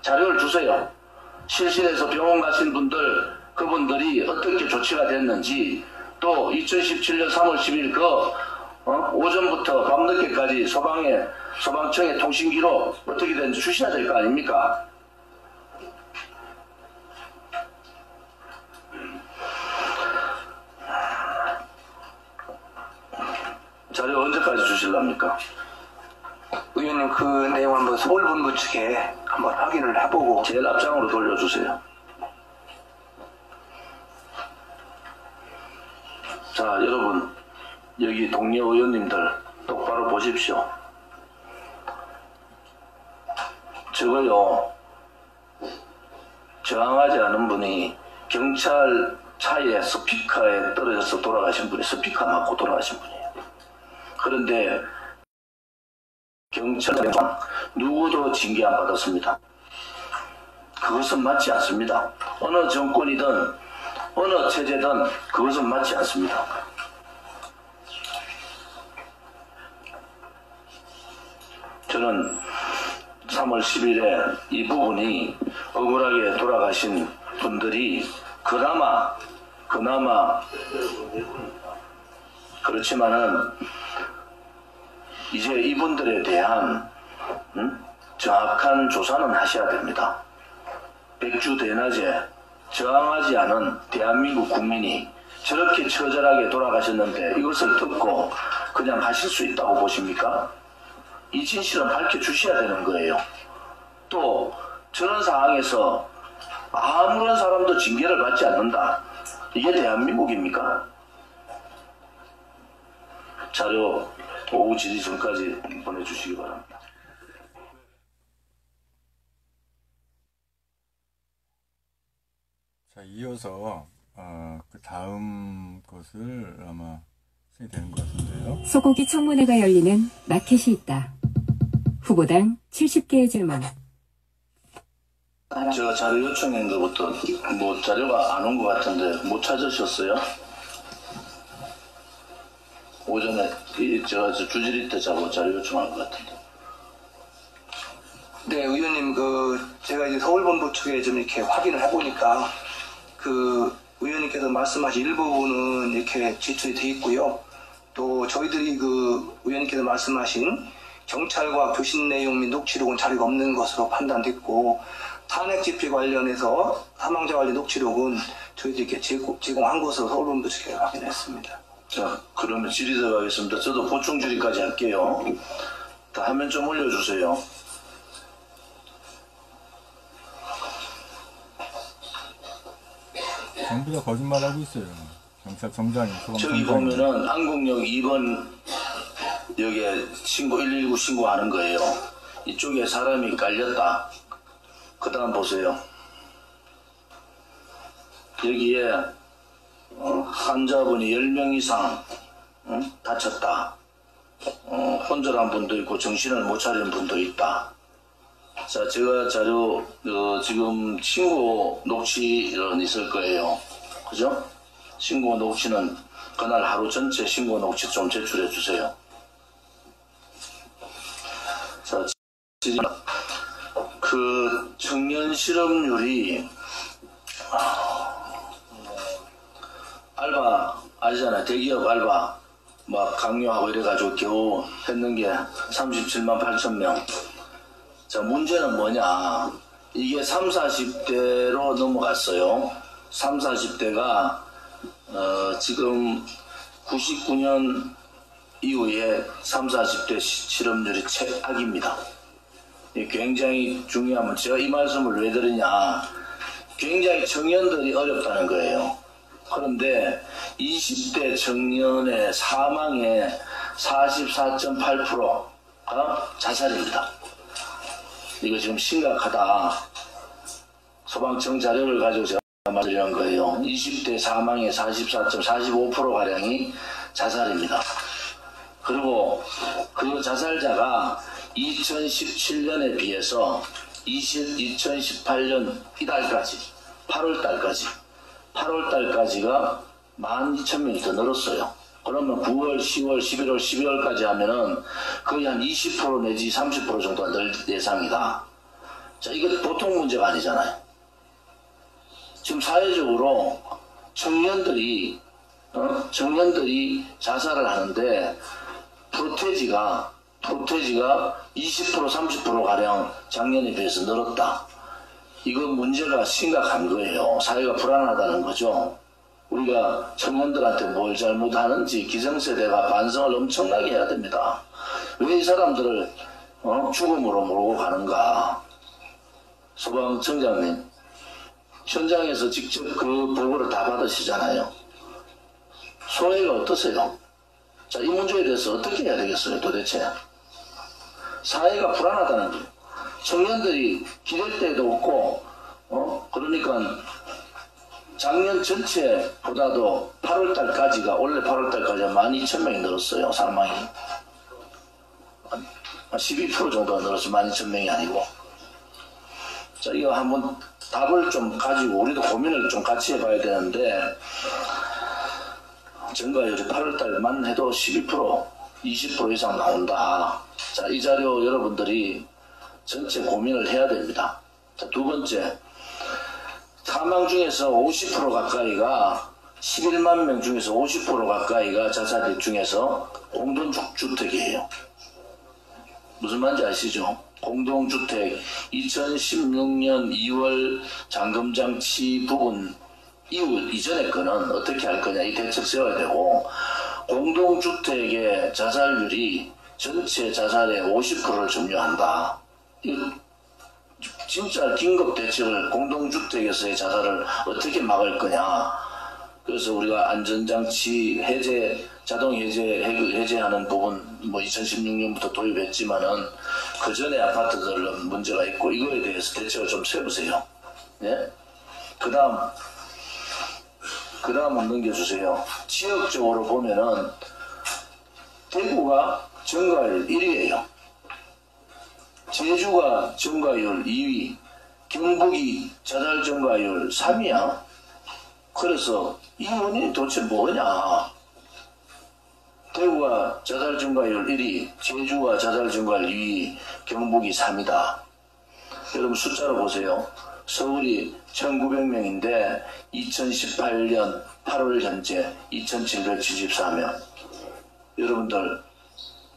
자료를 주세요. 실신해서 병원 가신 분들, 그분들이 어떻게 조치가 됐는지, 또 2017년 3월 10일 오전부터 밤늦게까지 소방청의 통신기록 어떻게 됐는지 주셔야 될 거 아닙니까? 자료 언제까지 주실랍니까? 의원님 그 내용 한번 서울본부 측에 한번 확인을 해보고 제일 앞장으로 돌려주세요. 자 여러분 여기 동료 의원님들 똑바로 보십시오. 저거요 저항하지 않은 분이 경찰 차에 스피커에 떨어져서 돌아가신 분이 스피커 맞고 돌아가신 분이에요. 그런데 경찰청 누구도 징계 안 받았습니다. 그것은 맞지 않습니다. 어느 정권이든 어느 체제든 그것은 맞지 않습니다. 저는 3월 10일에 이 부분이 억울하게 돌아가신 분들이 그나마 그렇지만은 이제 이분들에 대한 정확한 조사는 하셔야 됩니다. 백주대낮에 저항하지 않은 대한민국 국민이 저렇게 처절하게 돌아가셨는데 이것을 듣고 그냥 하실 수 있다고 보십니까? 이 진실은 밝혀주셔야 되는 거예요. 또 저런 상황에서 아무런 사람도 징계를 받지 않는다. 이게 대한민국입니까? 자료 오후 질의 전까지 보내주시기 바랍니다. 자, 이어서 그 다음 것을 아마 시작이 되는 것 같은데요. 소고기 청문회가 열리는 마켓이 있다. 후보당 70개의 질문. 제가 자료 요청한 것부터 뭐 자료가 안 온 것 같은데 못 찾으셨어요? 오전에 제가 주지리 때 자료 요청한 것 같은데. 네, 의원님, 제가 이제 서울본부 측에 좀 이렇게 확인을 해보니까, 의원님께서 말씀하신 일부분은 이렇게 제출이 돼 있고요. 또 저희들이 그 의원님께서 말씀하신 경찰과 교신 내용 및 녹취록은 자료가 없는 것으로 판단됐고, 탄핵 집회 관련해서 사망자 관련 녹취록은 저희들께 제공한 것으로 서울본부 측에 확인했습니다. 자, 그러면 질의 들어가겠습니다. 저도 보충 질의까지 할게요. 다 화면 좀 올려주세요. 전부 다 거짓말하고 있어요. 경찰청장이 저기 보면은 안국역 2번 여기에 119 신고하는 거예요. 이쪽에 사람이 깔렸다. 그 다음 보세요. 여기에 환자분이 10명 이상 다쳤다. 혼절한 분도 있고 정신을 못 차리는 분도 있다. 자, 제가 자료 지금 신고 녹취는 있을 거예요. 그죠? 신고 녹취는 그날 하루 전체 신고 녹취 좀 제출해 주세요. 자, 그 청년 실업률이 알바 아시잖아요. 대기업 알바 막 강요하고 이래가지고 겨우 했는 게 37만 8천 명. 자, 문제는 뭐냐. 이게 3, 40대로 넘어갔어요. 3, 40대가 지금 99년 이후에 3, 40대 실업률이 최악입니다. 굉장히 중요한 문제. 제가 이 말씀을 왜 드리냐. 굉장히 청년들이 어렵다는 거예요. 그런데 20대 청년의 사망의 44.8%가 자살입니다. 이거 지금 심각하다. 소방청 자료를 가지고 제가 말드리는 거예요. 20대 사망의 44.45%가량이 자살입니다. 그리고 그 자살자가 2017년에 비해서 2018년 이달까지 8월달까지가 12,000명이 더 늘었어요. 그러면 9월, 10월, 11월, 12월까지 하면은 거의 한 20% 내지 30% 정도가 늘 예상이다. 자, 이게 보통 문제가 아니잖아요. 지금 사회적으로 청년들이 자살을 하는데 프로테지가 20% 30% 가량 작년에 비해서 늘었다. 이건 문제가 심각한 거예요. 사회가 불안하다는 거죠. 우리가 청년들한테 뭘 잘못하는지 기성세대가 반성을 엄청나게 해야 됩니다. 왜 이 사람들을 죽음으로 몰고 가는가. 소방청장님, 현장에서 직접 그 보고를 다 받으시잖아요. 소회가 어떠세요? 자, 이 문제에 대해서 어떻게 해야 되겠어요, 도대체? 사회가 불안하다는 거예요. 청년들이 기댈 데도 없고, 그러니까 작년 전체보다도 8월달까지가, 원래 8월달까지가 12,000명이 늘었어요, 사망이. 12% 정도가 늘었어요, 12,000명이 아니고. 자, 이거 한번 답을 좀 가지고 우리도 고민을 좀 같이 해봐야 되는데, 증가율이 8월달만 해도 12%, 20% 이상 나온다. 자, 이 자료 여러분들이 전체 고민을 해야 됩니다. 자, 두 번째, 사망 중에서 50% 가까이가 11만 명 중에서 50% 가까이가 자살率 중에서 공동주택이에요. 무슨 말인지 아시죠? 공동주택 2016년 2월 잠금장치 부분 이전의 거는 어떻게 할 거냐, 이 대책 세워야 되고, 공동주택의 자살률이 전체 자살의 50%를 점유한다. 진짜 긴급 대책을 공동주택에서의 자살을 어떻게 막을 거냐. 그래서 우리가 안전장치 해제, 자동 해제하는 부분 2016년부터 도입했지만은 그 전에 아파트들은 문제가 있고, 이거에 대해서 대책을 좀 세우세요. 예? 그 다음 넘겨주세요. 지역적으로 보면은 대구가 증가율 1위예요. 제주가 증가율 2위, 경북이 자살 증가율 3위야. 그래서 이 원인이 도대체 뭐냐? 대구가 자살 증가율 1위, 제주가 자살 증가율 2위, 경북이 3위다. 여러분 숫자로 보세요. 서울이 1,900명인데 2018년 8월 현재 2,774명. 여러분들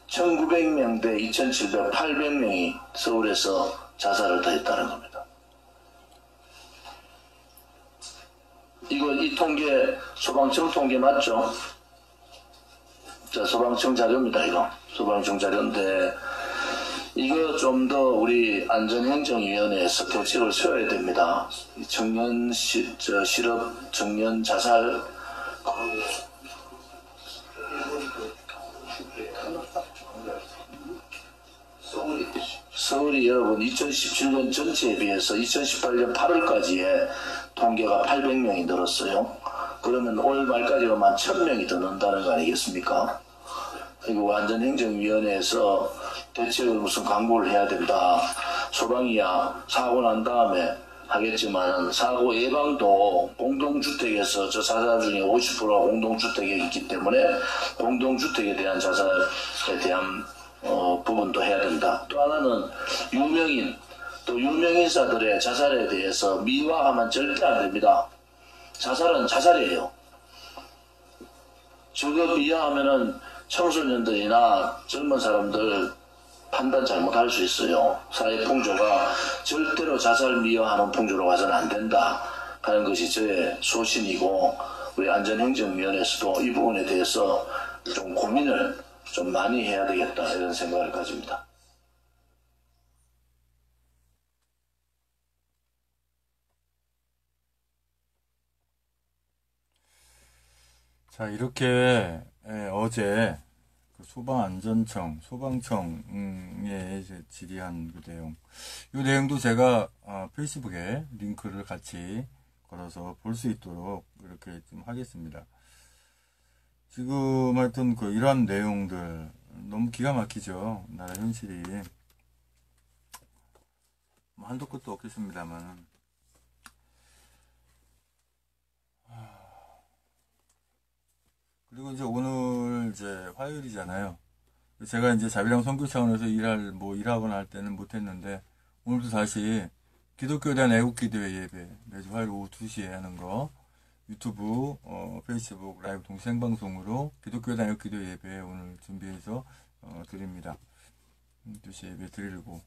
1900명 대 2700, 800명이 서울에서 자살을 다 했다는 겁니다. 이 통계 소방청 통계 맞죠? 자, 소방청 자료입니다. 이거 소방청 자료인데 이거 좀 더 우리 안전행정위원회에서 대책을 세워야 됩니다. 청년 실업, 청년 자살 서울이 여러분 2017년 전체에 비해서 2018년 8월까지의 통계가 800명이 늘었어요. 그러면 올 말까지로만 1000명이 더 는다는 거 아니겠습니까? 그리고 안전행정위원회에서 대책을 무슨 광고를 해야 된다. 소방이야 사고 난 다음에 하겠지만 사고 예방도 공동주택에서 저 자살 중에 50%가 공동주택에 있기 때문에 공동주택에 대한 자살에 대한 부분도 해야 된다. 또 하나는 유명인, 또 유명인사들의 자살에 대해서 미화하면 절대 안 됩니다. 자살은 자살이에요. 저거 미화하면은 청소년들이나 젊은 사람들 판단 잘못할 수 있어요. 사회 풍조가 절대로 자살 미화하는 풍조로 가서는 안 된다 하는 것이 저의 소신이고, 우리 안전행정위원회에서도 이 부분에 대해서 좀 고민을 좀 많이 해야 되겠다 이런 생각을 가집니다. 자, 이렇게 어제 그 소방안전청, 소방청에 이제 질의한 그 내용, 이 내용도 제가 페이스북에 링크를 같이 걸어서 볼 수 있도록 이렇게 좀 하겠습니다. 지금 하여튼 그 이러한 내용들 너무 기가 막히죠. 나라 현실이 뭐 한도 끝도 없겠습니다만, 그리고 이제 오늘 이제 화요일이잖아요. 제가 이제 자비랑 선교 차원에서 일하거나 할 때는 못했는데, 오늘도 다시 기독교에 대한 애국기도회 예배 매주 화요일 오후 2시에 하는 거 유튜브, 페이스북 라이브 동생방송으로 기독교에 대한 애국기도 예배 오늘 준비해서 드립니다. 2시에 예배 드리고,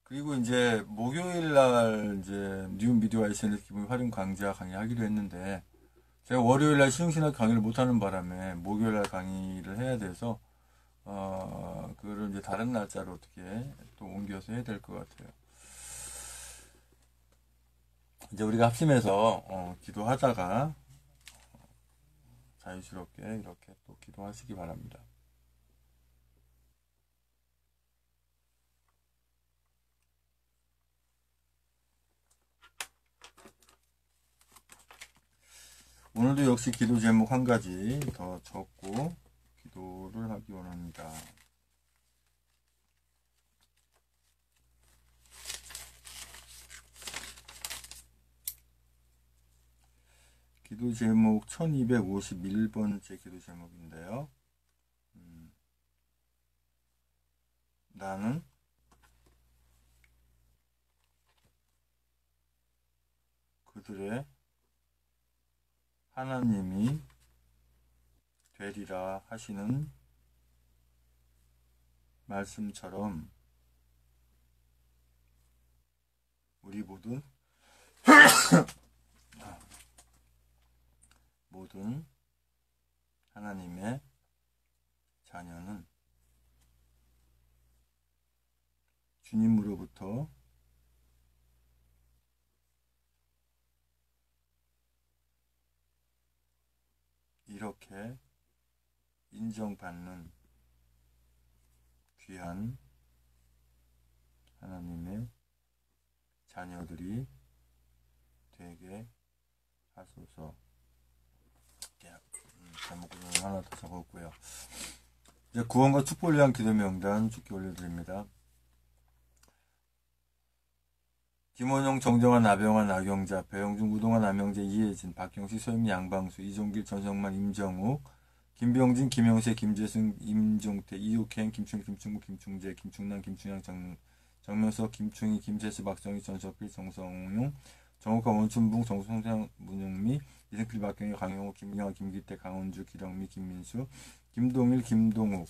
그리고 이제 목요일날 이제 뉴 미디어 SNS 기본 활용 강좌 강의하기로 했는데, 제가 월요일날 시흥신학 강의를 못하는 바람에 목요일날 강의를 해야 돼서 그거를 이제 다른 날짜로 어떻게 또 옮겨서 해야 될 것 같아요. 이제 우리가 합심해서 기도하다가 자유스럽게 이렇게 또 기도하시기 바랍니다. 오늘도 역시 기도 제목 한 가지 더 적고 기도를 하기 원합니다. 기도 제목 1251번째 기도 제목인데요. 나는 그들의 하나님이 되리라 하시는 말씀처럼 우리 모든 하나님의 자녀는 주님으로부터 이렇게 인정받는 귀한 하나님의 자녀들이 되게 하소서. 제목을 하나 더 적었고요. 이제 구원과 축복을 위한 기도 명단 죽게 올려드립니다. 김원용, 정정환, 나병환, 나경자, 배영준, 우동환, 남영재, 이혜진, 박경식, 소임, 양방수, 이종길, 전성만, 임정욱, 김병진, 김영세, 김재승, 임종태, 이육행, 김충, 김충국, 김충재, 김충남, 김충양, 정명석, 김충희, 김세수, 박정희, 전석필, 정성용, 정욱화, 원춘붕, 정성상, 문영미, 이승필, 박경희, 강용호, 김경화, 김기태, 강원주, 기령미, 김민수, 김동일, 김동욱.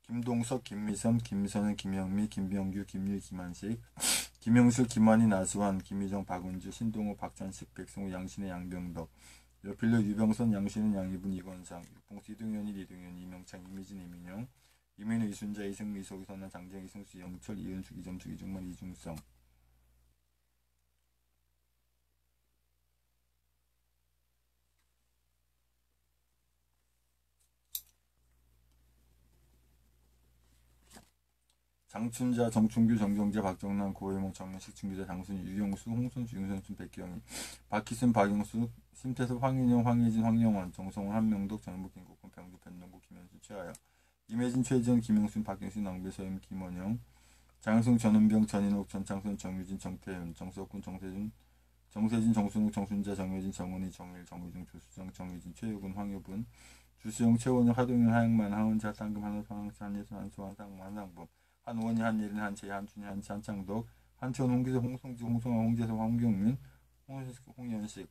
김동석, 김미선, 김선은, 김영미, 김병규, 김일, 김한식, 김영슬, 김환희, 나수환, 김희정, 박은주, 신동호, 박찬식, 백승우, 양신의, 양병덕, 여필로, 유병선, 양신은, 양희분, 이건상, 육봉수, 이동현이, 이명창, 이미진, 이민영, 이민우, 이순자, 이승미, 이석희, 선한, 장정, 이승수, 영철, 이은숙, 이점숙, 이중만, 이중성. 장춘자, 정춘규, 정경재, 박정남, 고혜몽, 정현식, 중기자, 장순희, 유영수, 홍선수, 윤선순, 백경희, 박희순, 박영수, 심태섭, 황인영, 황혜진, 황영원, 정성훈, 한명덕, 전북, 김국훈, 병주, 변동구, 김현수, 최하여, 임혜진, 최지원, 김영순, 박경수, 낭배, 서임, 김원영, 장승, 전은병, 전인옥, 전창선, 정유진, 정태윤, 정석훈, 정세진, 정순욱, 정순자, 정효진, 정은희, 정일, 정유중, 조수정, 정유진, 최유근, 황효분, 주수영, 최원혁, 하동현, 하영만, 하은자, 상금, 한호성, 한수, 한예순, 한수환, 상무, 한상범, 한원희, 한예린, 한채희, 한춘희, 한치, 한창덕, 한채원, 홍기석, 홍성지, 홍성아, 홍재성, 홍경민, 홍연식.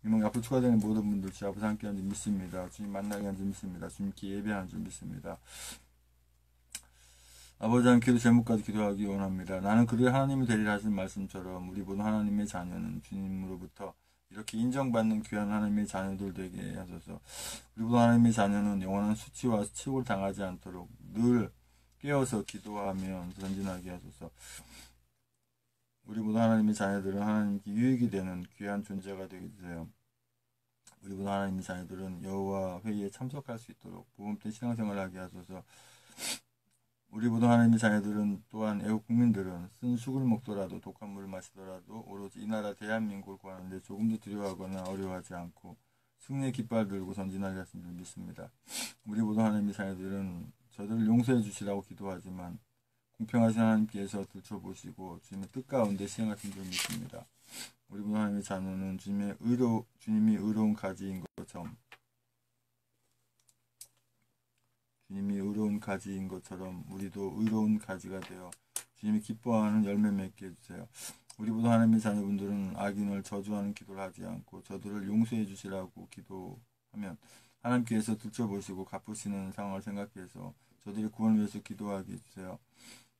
이몽 앞으로 추가되는 모든 분들 주 앞에서 함께한 줄 믿습니다. 주님 만나게 한 줄 믿습니다. 주님께 예배한 줄 믿습니다. 아버지 한 기도 제목까지 기도하기 원합니다. 나는 그를 하나님이 되리라 하신 말씀처럼 우리 모든 하나님의 자녀는 주님으로부터 이렇게 인정받는 귀한 하나님의 자녀들 되게 하소서. 우리 모든 하나님의 자녀는 영원한 수치와 치욕을 당하지 않도록 늘 깨어서 기도하며 전진하게 하소서. 우리 모든 하나님의 자녀들은 하나님께 유익이 되는 귀한 존재가 되게 해주세요. 우리 모든 하나님의 자녀들은 여호와 회의에 참석할 수 있도록 모범된 신앙생활을 하게 하소서. 우리 모든 하나님의 자녀들은 또한 애국 국민들은 쓴 죽을 먹더라도 독한 물을 마시더라도 오로지 이 나라 대한민국을 구하는데 조금도 두려워하거나 어려워하지 않고 승리의 깃발 들고 전진하게 하신 줄 믿습니다. 우리 모든 하나님의 자녀들은 저들을 용서해 주시라고 기도하지만 공평하신 하나님께서 들춰보시고 주님의 뜻 가운데 시행하신 줄 믿습니다. 우리 모든 하나님의 자녀는 주님이 의로운 가지인 것처럼 우리도 의로운 가지가 되어 주님이 기뻐하는 열매 맺게 해주세요. 우리 모든 하나님의 자녀분들은 악인을 저주하는 기도를 하지 않고 저들을 용서해 주시라고 기도하면 하나님께서 들춰보시고 갚으시는 상황을 생각해서 저들의 구원을 위해서 기도하게 해주세요.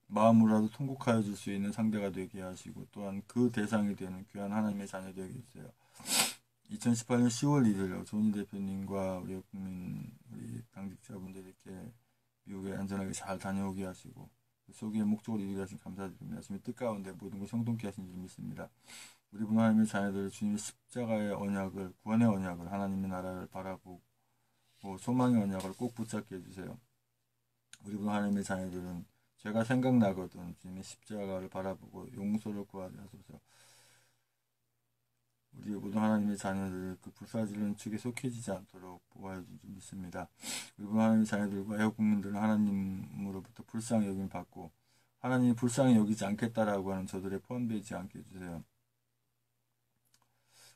마음으로라도 통곡하여 줄 수 있는 상대가 되게 하시고 또한 그 대상이 되는 귀한 하나님의 자녀 되게 해주세요. 2018년 10월 1일 조은희 대표님과 우리 국민, 우리 당직자분들 이렇게 미국에 안전하게 잘 다녀오게 하시고 그 속에 목적을 이루게 하신 감사드립니다. 주님의 뜻 가운데 모든 걸 성동케 하신 줄 믿습니다. 우리 분 하나님의 자녀들 주님의 십자가의 언약을, 구원의 언약을, 하나님의 나라를 바라보고 소망의 언약을 꼭 붙잡게 해주세요. 우리 분 하나님의 자녀들은 죄가 생각나거든 주님의 십자가를 바라보고 용서를 구하게 하소서. 우리 모든 하나님의 자녀들 그 불사지는 축에 속해지지 않도록 보호해 줄 줄 믿습니다. 우리 모든 하나님의 자녀들과 애국 국민들은 하나님으로부터 불쌍히 여김을 받고 하나님이 불쌍히 여기지 않겠다라고 하는 저들에 포함되지 않게 해주세요.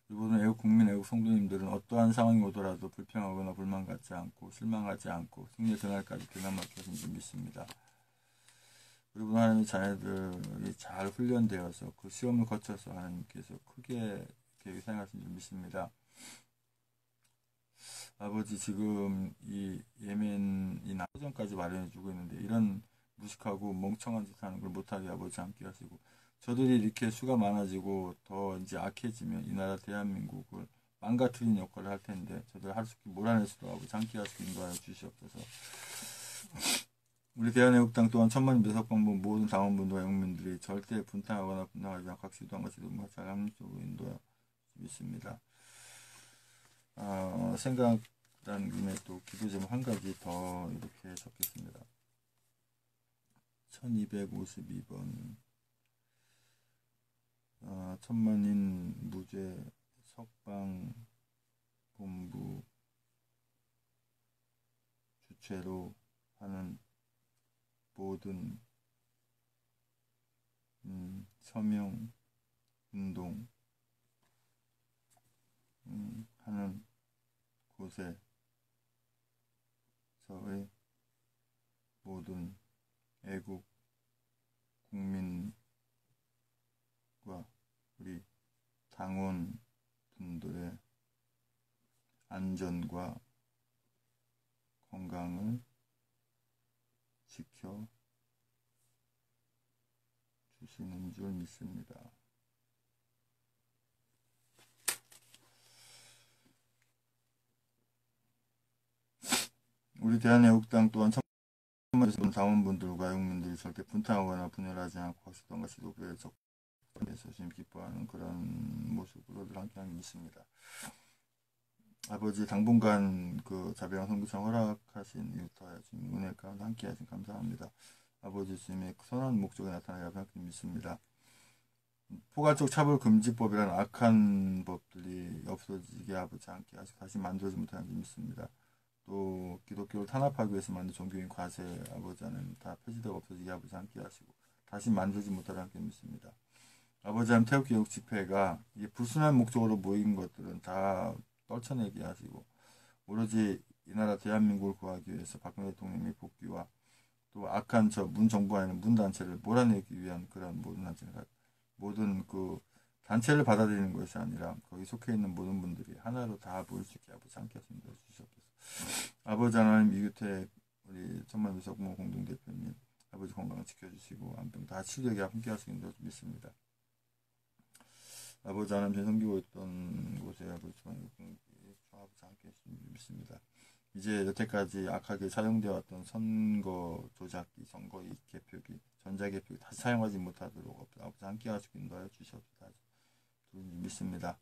우리 모든 애국 국민, 애국 성도님들은 어떠한 상황이 오더라도 불평하거나 불만 갖지 않고 실망하지 않고 승리의 그날까지 기남하게 하신 줄 믿습니다. 우리 모든 하나님의 자녀들이 잘 훈련되어서 그 시험을 거쳐서 하나님께서 크게 계획 사용하신 줄 믿습니다. 아버지 지금 이 예멘이 나전까지 마련해주고 있는데 이런 무식하고 멍청한 짓 하는 걸 못하게 아버지 함께 하시고 저들이 이렇게 수가 많아지고 더 이제 악해지면 이 나라 대한민국을 망가뜨리는 역할을 할 텐데 저들 할 수 있게 몰아낼 수도 아버지 함께 하시고 인도하여 주시옵소서. 우리 대한애국당 또한 천만 배석방법 모든 당원분들과 영민들이 절대 분탕하거나 분당하지 않고 각 시도한 것이 너무 잘 합리적으로 인도하여 믿습니다. 생각난 김에 또 기도 제목 한 가지 더 이렇게 적겠습니다. 1252번 천만인 무죄 석방 본부 주체로 하는 모든 서명 운동 하는 곳에서의 모든 애국 국민과 우리 당원분들의 안전과 건강을 지켜 주시는 줄 믿습니다. 우리 대한애국당 또한 청와대 당원분들과 애국민들이 절대 분탕하거나 분열하지 않고 확실성과 지도부의 접근에서 심 기뻐하는 그런 모습으로 늘 함께하는 믿습니다. 아버지 당분간 그 자배랑 선교청 허락하신 이유부터 주님 은혜 가운데 함께하신 감사합니다. 아버지 주님의 선한 목적에 나타나게 함께 믿습니다. 포괄적 차별금지법이라는 악한 법들이 없어지게 아버지 함께 하시고 다시 만들어지지 못하는 줄 믿습니다. 또 기독교를 탄압하기 위해서 만든 종교인 과세 아버지 하나님 다 폐지되고 없어지게 아버지 함께 하시고 다시 만들지 못하게 함께 믿습니다. 아버지 하나님 태극기국 집회가 이게 불순한 목적으로 모인 것들은 다 떨쳐내게 하시고 오로지 이 나라 대한민국을 구하기 위해서 박근혜 대통령의 복귀와 또 악한 저 문정부 아닌 문단체를 몰아내기 위한 그런 모든 그 단체를 받아들이는 것이 아니라 거기 속해 있는 모든 분들이 하나로 다 모일 수 있게 아버지 함께 하시는 것을 주시옵소서. 아버지 하나님 이규택 우리 천만미사공무 공동대표님 아버지 건강을 지켜주시고 안병 다 치료하게 함께 하시는 것을 믿습니다. 아버지 하나님 제 섬기고 있던 곳에 아버지 아버지 함께 하시는 줄 믿습니다. 이제 여태까지 악하게 사용되어 왔던 선거 조작기, 선거이 개표기, 전자개표기 다시 사용하지 못하도록 아버지 함께 하시고 인도하여 주시옵소서. 믿습니다.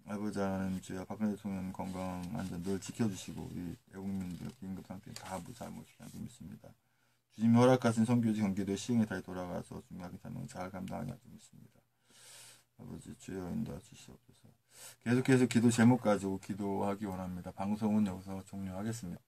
아버지 하나님 주여 박근혜 대통령 건강 안전 늘 지켜주시고 우리 애국민들 긴급 상태 다 잘 모시게 하고 믿습니다. 주님이 허락하신 선교지 경기도에 시흥에 다시 돌아가서 중요하게 사명을 잘 감당하게 하고 믿습니다. 아버지 주여 인도해 주시옵소서. 계속해서 기도 제목 가지고 기도하기 원합니다. 방송은 여기서 종료하겠습니다.